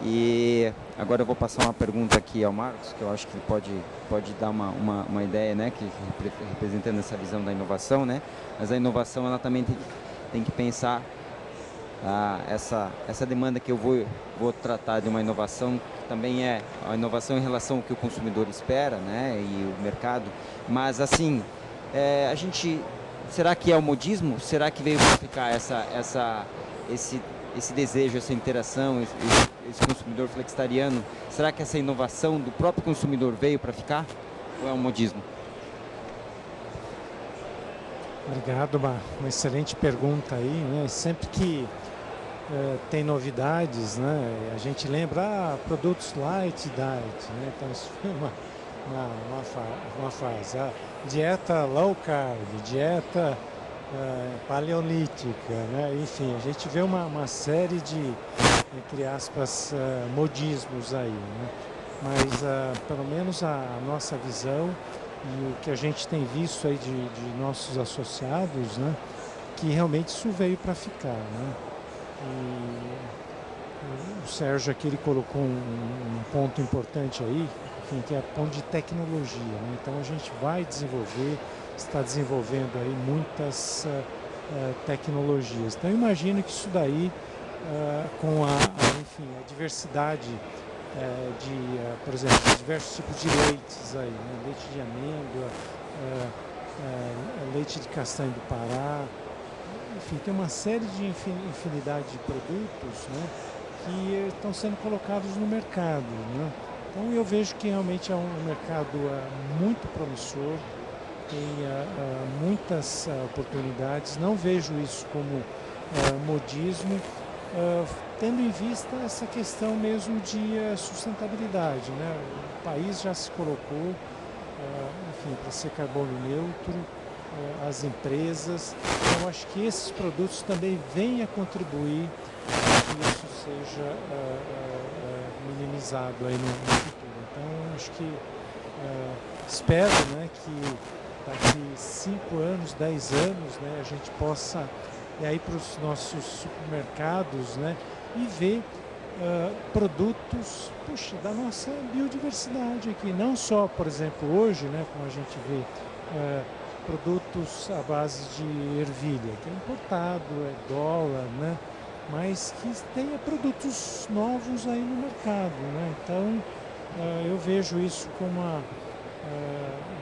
E agora eu vou passar uma pergunta aqui ao Marcos, que eu acho que pode dar uma ideia, né? Que representando essa visão da inovação, né? Mas a inovação, ela também tem que pensar essa demanda que eu vou tratar de uma inovação, que também é a inovação em relação ao que o consumidor espera, né? E o mercado. Mas, assim, a gente... Será que é o modismo? Será que veio para ficar esse desejo, essa interação, esse consumidor flexitariano? Será que essa inovação do próprio consumidor veio para ficar? Ou é um modismo? Obrigado, uma excelente pergunta aí, né? Sempre que tem novidades, né? A gente lembra produtos light diet, né? Então isso foi uma fase. Dieta low carb, dieta paleolítica, né? Enfim, a gente vê uma série de, entre aspas, modismos aí, né? Mas pelo menos a nossa visão e o que a gente tem visto aí de nossos associados, né? Que realmente isso veio para ficar, né? E o Sérgio aqui ele colocou um ponto importante aí, enfim, que é a ponto de tecnologia, né? Então a gente vai desenvolver, está desenvolvendo aí muitas tecnologias. Então eu imagino que isso daí, com enfim, a diversidade por exemplo, diversos tipos de leites aí, né? Leite de amêndoa, leite de castanha do Pará, enfim, tem uma série de infinidade de produtos, né? Que estão sendo colocados no mercado, né? Então eu vejo que realmente é um mercado muito promissor, tem muitas oportunidades, não vejo isso como modismo, tendo em vista essa questão mesmo de sustentabilidade, né? O país já se colocou, enfim, para ser carbono neutro, as empresas, então acho que esses produtos também vêm a contribuir para que isso seja minimizado aí no futuro. Então acho que espero, né, que daqui 5 anos, 10 anos, né, a gente possa ir aí para os nossos supermercados, né, e ver produtos, puxa, da nossa biodiversidade aqui. Não só, por exemplo, hoje, né, como a gente vê, produtos à base de ervilha, que é importado, é dólar, né, mas que tenha produtos novos aí no mercado, né. Então, eu vejo isso como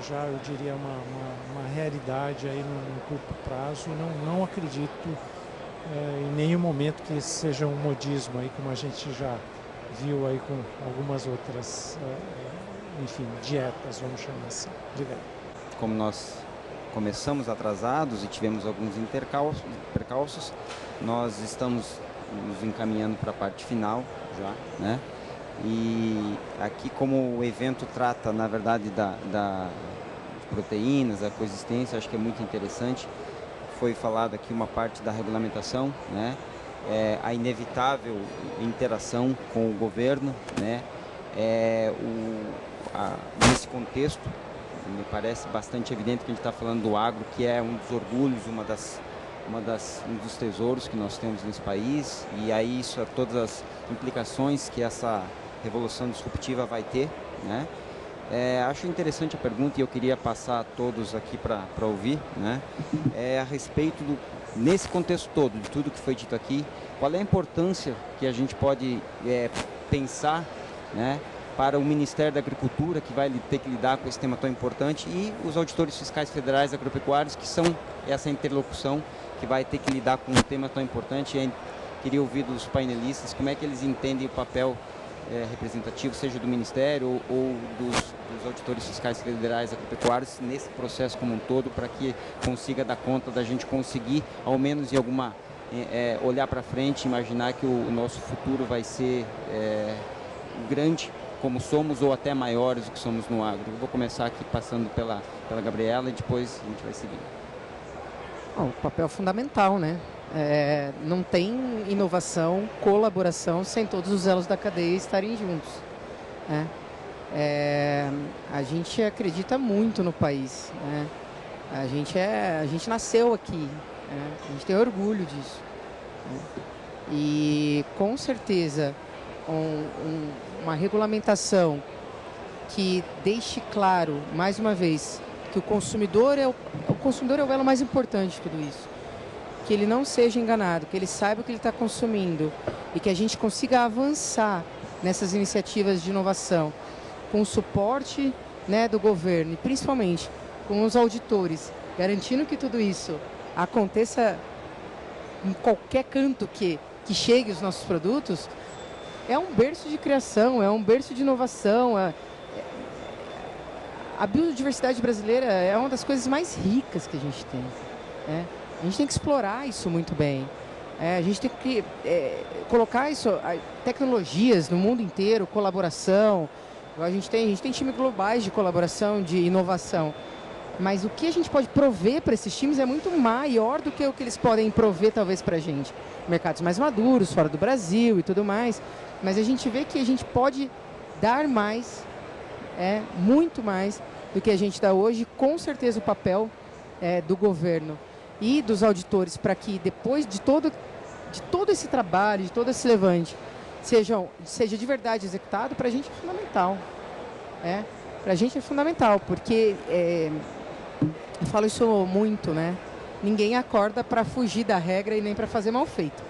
já eu diria uma realidade aí no curto prazo, e não acredito em nenhum momento que esse seja um modismo aí, como a gente já viu aí com algumas outras, enfim, dietas, vamos chamar assim. Obrigado. Como nós começamos atrasados e tivemos alguns percalços, nós estamos nos encaminhando para a parte final já, né? E aqui, como o evento trata, na verdade, das proteínas, da coexistência, acho que é muito interessante. Foi falado aqui uma parte da regulamentação, né? A inevitável interação com o governo, né? Nesse contexto, me parece bastante evidente que a gente está falando do agro, que é um dos orgulhos, um dos tesouros que nós temos nesse país, e aí isso é todas as implicações que essa revolução disruptiva vai ter, né? Acho interessante a pergunta, e eu queria passar a todos aqui para ouvir, né? A respeito nesse contexto todo, de tudo que foi dito aqui, qual é a importância que a gente pode pensar, né, para o Ministério da Agricultura, que vai ter que lidar com esse tema tão importante, e os auditores fiscais federais agropecuários, que são essa interlocução que vai ter que lidar com um tema tão importante. E queria ouvir dos painelistas como é que eles entendem o papel representativo, seja do Ministério ou dos auditores fiscais federais agropecuários, nesse processo como um todo, para que consiga dar conta da gente conseguir, ao menos em alguma, olhar para frente, imaginar que o nosso futuro vai ser grande, como somos, ou até maiores do que somos no agro. Eu vou começar aqui passando pela Gabriela e depois a gente vai seguir. O papel fundamental, né? Não tem inovação, colaboração sem todos os elos da cadeia estarem juntos, né? A gente acredita muito no país, né? A gente nasceu aqui, né? A gente tem orgulho disso, né? E com certeza uma regulamentação que deixe claro, mais uma vez, que o consumidor é o elo mais importante de tudo isso. Que ele não seja enganado, que ele saiba o que ele está consumindo e que a gente consiga avançar nessas iniciativas de inovação com o suporte, né, do governo e principalmente com os auditores, garantindo que tudo isso aconteça em qualquer canto que chegue os nossos produtos. É um berço de criação, é um berço de inovação. A biodiversidade brasileira é uma das coisas mais ricas que a gente tem, né? A gente tem que explorar isso muito bem. A gente tem que colocar isso, tecnologias no mundo inteiro, colaboração. A gente tem times globais de colaboração, de inovação. Mas o que a gente pode prover para esses times é muito maior do que o que eles podem prover, talvez, para a gente. Mercados mais maduros, fora do Brasil e tudo mais. Mas a gente vê que a gente pode dar mais, muito mais do que a gente dá hoje. Com certeza o papel do governo e dos auditores, para que depois de todo esse trabalho, de todo esse levante, seja de verdade executado, para a gente é fundamental. Para a gente é fundamental, porque eu falo isso muito, né? Ninguém acorda para fugir da regra e nem para fazer mal feito.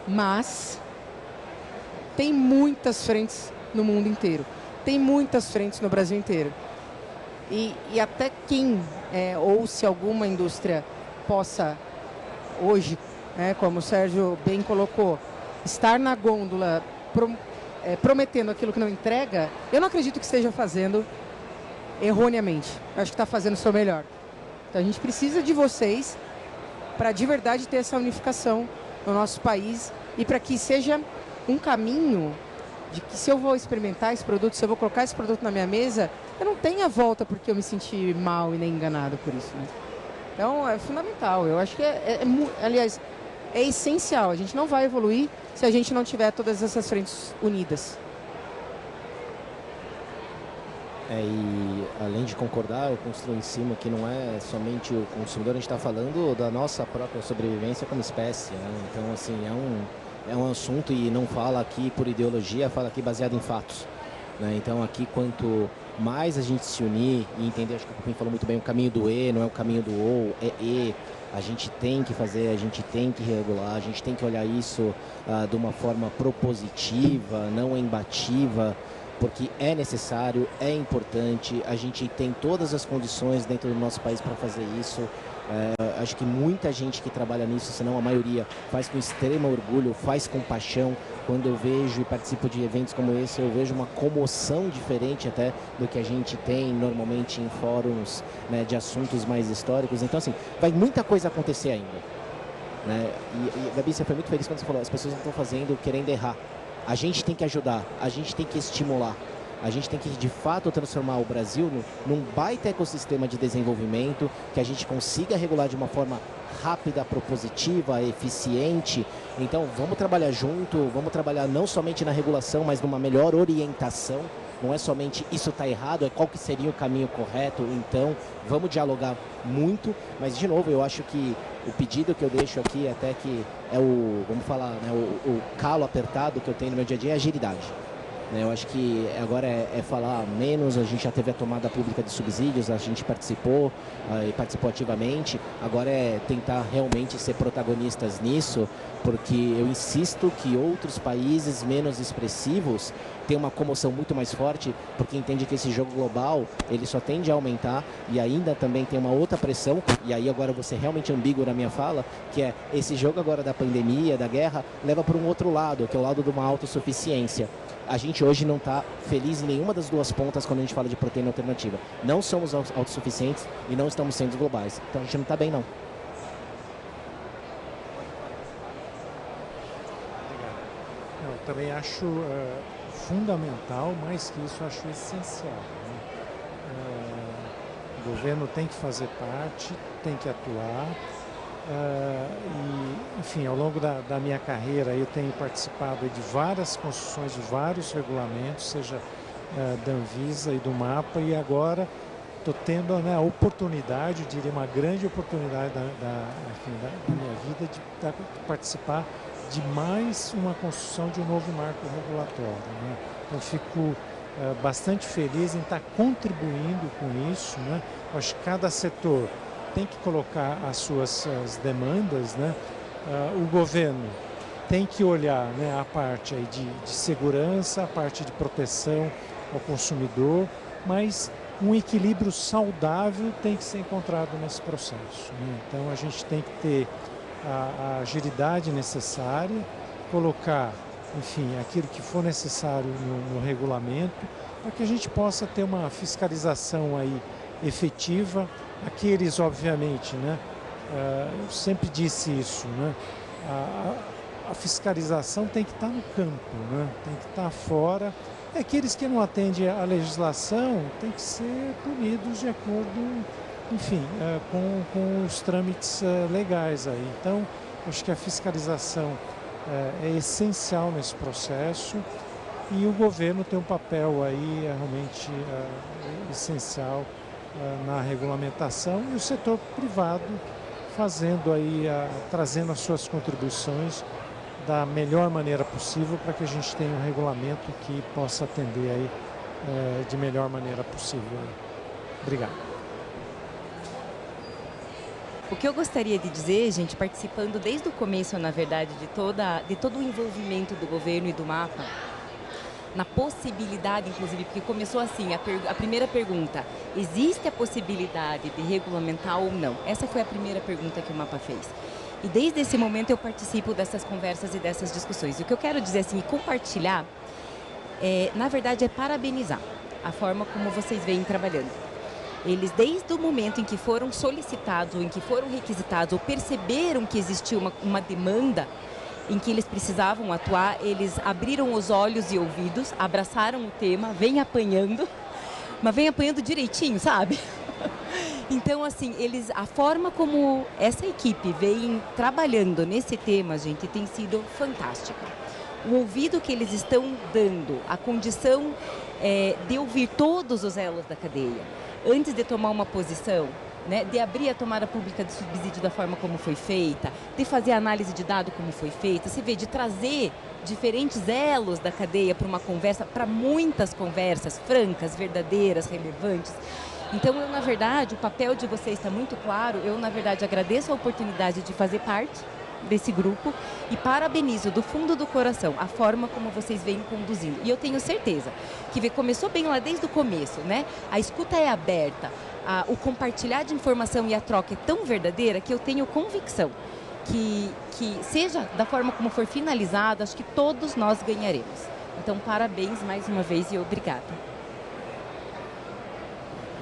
Mas tem muitas frentes no mundo inteiro. Tem muitas frentes no Brasil inteiro. E até quem, ou se alguma indústria possa hoje, como o Sérgio bem colocou, estar na gôndola prometendo aquilo que não entrega, eu não acredito que esteja fazendo erroneamente. Eu acho que está fazendo o seu melhor. Então a gente precisa de vocês para de verdade ter essa unificação no nosso país e para que seja um caminho de que se eu vou experimentar esse produto, se eu vou colocar esse produto na minha mesa, eu não tenha volta porque eu me senti mal e nem enganado por isso, né? Então é fundamental. Eu acho que aliás, é essencial. A gente não vai evoluir se a gente não tiver todas essas frentes unidas. E além de concordar, eu construo em cima que não é somente o consumidor, a gente está falando da nossa própria sobrevivência como espécie, né? Então, assim, é um assunto e não fala aqui por ideologia, fala aqui baseado em fatos, né? Então, aqui, quanto mais a gente se unir e entender, acho que o Cupim falou muito bem, o caminho do E não é o caminho do O, é E. A gente tem que fazer, a gente tem que regular, a gente tem que olhar isso de uma forma propositiva, não embativa, porque é necessário, é importante, a gente tem todas as condições dentro do nosso país para fazer isso. Acho que muita gente que trabalha nisso, se não a maioria, faz com extremo orgulho, faz com paixão. Quando eu vejo e participo de eventos como esse, eu vejo uma comoção diferente até do que a gente tem normalmente em fóruns, né, de assuntos mais históricos. Então, assim, vai muita coisa acontecer ainda, né? E Gabi, você foi muito feliz quando você falou, as pessoas não estão fazendo querendo errar. A gente tem que ajudar, a gente tem que estimular, a gente tem que de fato transformar o Brasil num baita ecossistema de desenvolvimento, que a gente consiga regular de uma forma rápida, propositiva, eficiente. Então vamos trabalhar junto, vamos trabalhar não somente na regulação, mas numa melhor orientação. Não é somente isso está errado, é qual que seria o caminho correto. Então vamos dialogar muito, mas de novo eu acho que o pedido que eu deixo aqui até que é o, vamos falar, né, o calo apertado que eu tenho no meu dia a dia é agilidade. Eu acho que agora é falar menos, a gente já teve a tomada pública de subsídios, a gente participou e participou ativamente, agora é tentar realmente ser protagonistas nisso, porque eu insisto que outros países menos expressivos têm uma comoção muito mais forte, porque entende que esse jogo global, ele só tende a aumentar e ainda também tem uma outra pressão, e aí agora eu vou ser realmente ambíguo na minha fala, que é esse jogo agora da pandemia, da guerra, leva para um outro lado, que é o lado de uma autossuficiência. A gente hoje não está feliz em nenhuma das duas pontas quando a gente fala de proteína alternativa. Não somos autossuficientes e não estamos sendo globais. Então a gente não está bem, não. Eu também acho fundamental, mais que isso, acho essencial, né? O governo tem que fazer parte, tem que atuar. E, enfim, ao longo da minha carreira eu tenho participado de várias construções de vários regulamentos, seja da Anvisa e do MAPA, e agora estou tendo, né, a oportunidade, eu diria uma grande oportunidade da minha vida de participar de mais uma construção de um novo marco regulatório, né? Então fico bastante feliz em estar contribuindo com isso, né? Acho que cada setor tem que colocar as suas demandas, né? O governo tem que olhar, né, a parte aí de segurança, a parte de proteção ao consumidor, mas um equilíbrio saudável tem que ser encontrado nesse processo, né? Então a gente tem que ter a agilidade necessária, colocar, enfim, aquilo que for necessário no regulamento, para que a gente possa ter uma fiscalização aí efetiva. Aqueles, obviamente, né, eu sempre disse isso, né, a fiscalização tem que estar no campo, né, tem que estar fora. E aqueles que não atendem à legislação têm que ser punidos de acordo, enfim, com os trâmites legais aí. Então, acho que a fiscalização é essencial nesse processo e o governo tem um papel aí realmente essencial na regulamentação, e o setor privado fazendo aí, trazendo as suas contribuições da melhor maneira possível para que a gente tenha um regulamento que possa atender aí de melhor maneira possível. Obrigado. O que eu gostaria de dizer, gente, participando desde o começo, na verdade, de todo o envolvimento do governo e do MAPA, na possibilidade, inclusive, porque começou assim, a primeira pergunta, existe a possibilidade de regulamentar ou não? Essa foi a primeira pergunta que o MAPA fez. E desde esse momento eu participo dessas conversas e dessas discussões. O que eu quero dizer assim, compartilhar, na verdade, é parabenizar a forma como vocês vêm trabalhando. Eles, desde o momento em que foram solicitados, ou em que foram requisitados, ou perceberam que existia uma demanda em que eles precisavam atuar, eles abriram os olhos e ouvidos, abraçaram o tema, vêm apanhando, mas vêm apanhando direitinho, sabe? Então, assim, a forma como essa equipe vem trabalhando nesse tema, gente, tem sido fantástica. O ouvido que eles estão dando, a condição de ouvir todos os elos da cadeia, antes de tomar uma posição, né, de abrir a tomada pública de subsídio da forma como foi feita, de fazer análise de dado como foi feita, você vê, de trazer diferentes elos da cadeia para uma conversa, para muitas conversas francas, verdadeiras, relevantes. Então, eu, na verdade, o papel de vocês está muito claro. Eu, na verdade, agradeço a oportunidade de fazer parte desse grupo e parabenizo do fundo do coração a forma como vocês vêm conduzindo. E eu tenho certeza que começou bem lá desde o começo, né? A escuta é aberta, o compartilhar de informação e a troca é tão verdadeira que eu tenho convicção que seja da forma como for finalizado, acho que todos nós ganharemos. Então, parabéns mais uma vez e obrigada.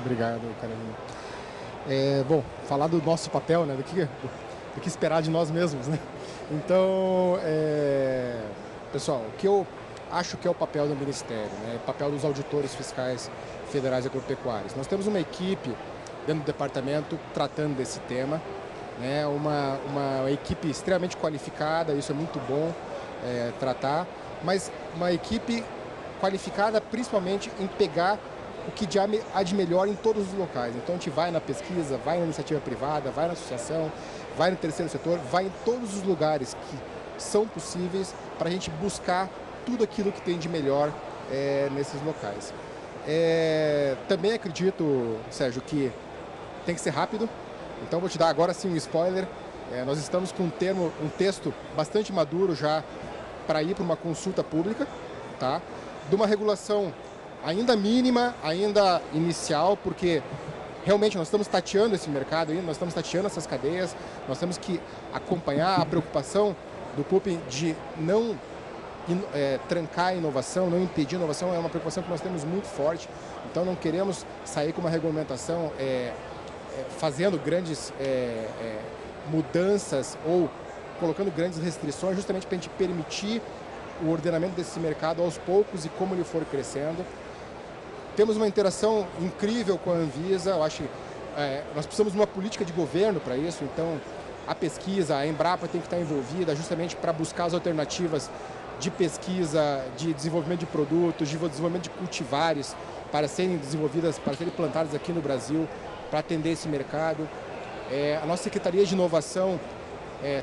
Obrigado, Carolina. Bom, falar do nosso papel, né, do que esperar de nós mesmos, né? Então, pessoal, o que eu acho que é o papel do Ministério, né, o papel dos auditores fiscais federais e agropecuários. Nós temos uma equipe dentro do departamento tratando desse tema, né, uma equipe extremamente qualificada, isso é muito bom tratar, mas uma equipe qualificada principalmente em pegar o que há de melhor em todos os locais. Então a gente vai na pesquisa, vai na iniciativa privada, vai na associação, vai no terceiro setor, vai em todos os lugares que são possíveis para a gente buscar tudo aquilo que tem de melhor nesses locais. Também acredito, Sérgio, que tem que ser rápido, então vou te dar agora sim um spoiler. Nós estamos com um texto bastante maduro já para ir para uma consulta pública, tá? De uma regulação ainda mínima, ainda inicial, porque realmente nós estamos tateando esse mercado, nós estamos tateando essas cadeias, nós temos que acompanhar a preocupação do PUP de não trancar a inovação, não impedir a inovação, é uma preocupação que nós temos muito forte, então não queremos sair com uma regulamentação fazendo grandes mudanças ou colocando grandes restrições, justamente para a gente permitir o ordenamento desse mercado aos poucos e como ele for crescendo. Temos uma interação incrível com a Anvisa, eu acho que nós precisamos de uma política de governo para isso, então a pesquisa, a Embrapa tem que estar envolvida justamente para buscar as alternativas de pesquisa, de desenvolvimento de produtos, de desenvolvimento de cultivares para serem desenvolvidas, para serem plantadas aqui no Brasil, para atender esse mercado. A nossa Secretaria de Inovação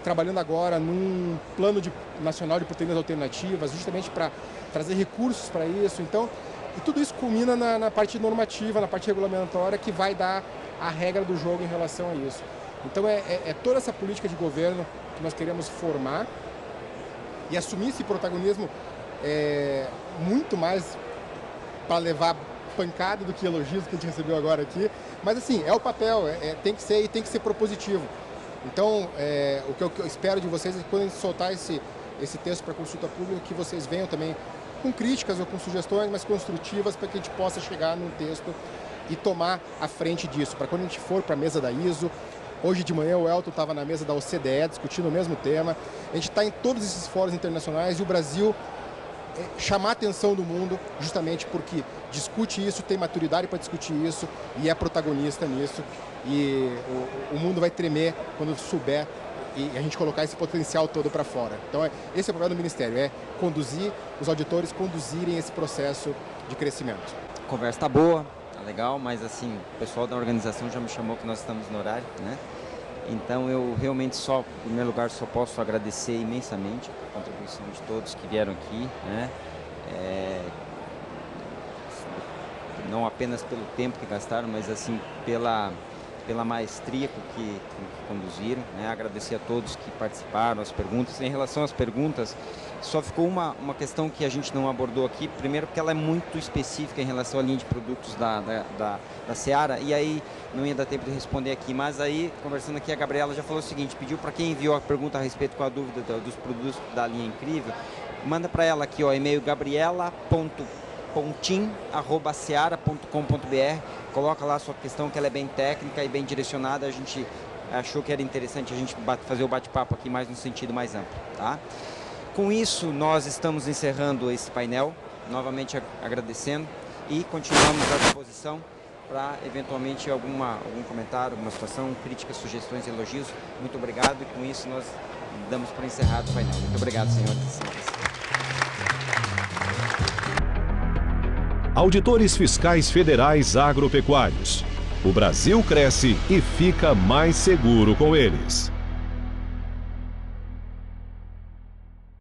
trabalhando agora num plano nacional de proteínas alternativas, justamente para trazer recursos para isso. Então, e tudo isso culmina na parte normativa, na parte regulamentatória, que vai dar a regra do jogo em relação a isso. Então, toda essa política de governo que nós queremos formar e assumir esse protagonismo muito mais para levar pancada do que elogios que a gente recebeu agora aqui. Mas, assim, é o papel, tem que ser e tem que ser propositivo. Então, o que eu espero de vocês é que quando a gente soltar esse texto para consulta pública, que vocês venham também com críticas ou com sugestões, mas construtivas, para que a gente possa chegar num texto e tomar a frente disso. Para quando a gente for para a mesa da ISO, hoje de manhã o Elton estava na mesa da OCDE discutindo o mesmo tema. A gente está em todos esses fóruns internacionais e o Brasil chamar a atenção do mundo justamente porque discute isso, tem maturidade para discutir isso e é protagonista nisso. E o mundo vai tremer quando souber e a gente colocar esse potencial todo para fora. Então, esse é o papel do Ministério, conduzir, os auditores conduzirem esse processo de crescimento. A conversa está boa, tá legal, mas assim, o pessoal da organização já me chamou que nós estamos no horário, né? Então, eu realmente em primeiro lugar, só posso agradecer imensamente a contribuição de todos que vieram aqui, né? Não apenas pelo tempo que gastaram, mas assim, pela maestria com que que conduziram, né? Agradecer a todos que participaram, as perguntas. Em relação às perguntas, só ficou uma questão que a gente não abordou aqui, primeiro porque ela é muito específica em relação à linha de produtos da Seara, e aí não ia dar tempo de responder aqui, mas aí, conversando aqui, a Gabriela já falou o seguinte, pediu para quem enviou a pergunta a respeito com a dúvida dos produtos da linha Incrível, manda para ela aqui, ó, e-mail gabriela.pontin@seara.com.br, coloca lá a sua questão, que ela é bem técnica e bem direcionada, a gente achou que era interessante a gente fazer o bate-papo aqui mais no sentido mais amplo, tá? Com isso, nós estamos encerrando esse painel, novamente agradecendo e continuamos à disposição para, eventualmente, algum comentário, alguma situação, críticas, sugestões, elogios. Muito obrigado e, com isso, nós damos por encerrado o painel. Muito obrigado, senhoras e senhores. Auditores Fiscais Federais Agropecuários. O Brasil cresce e fica mais seguro com eles.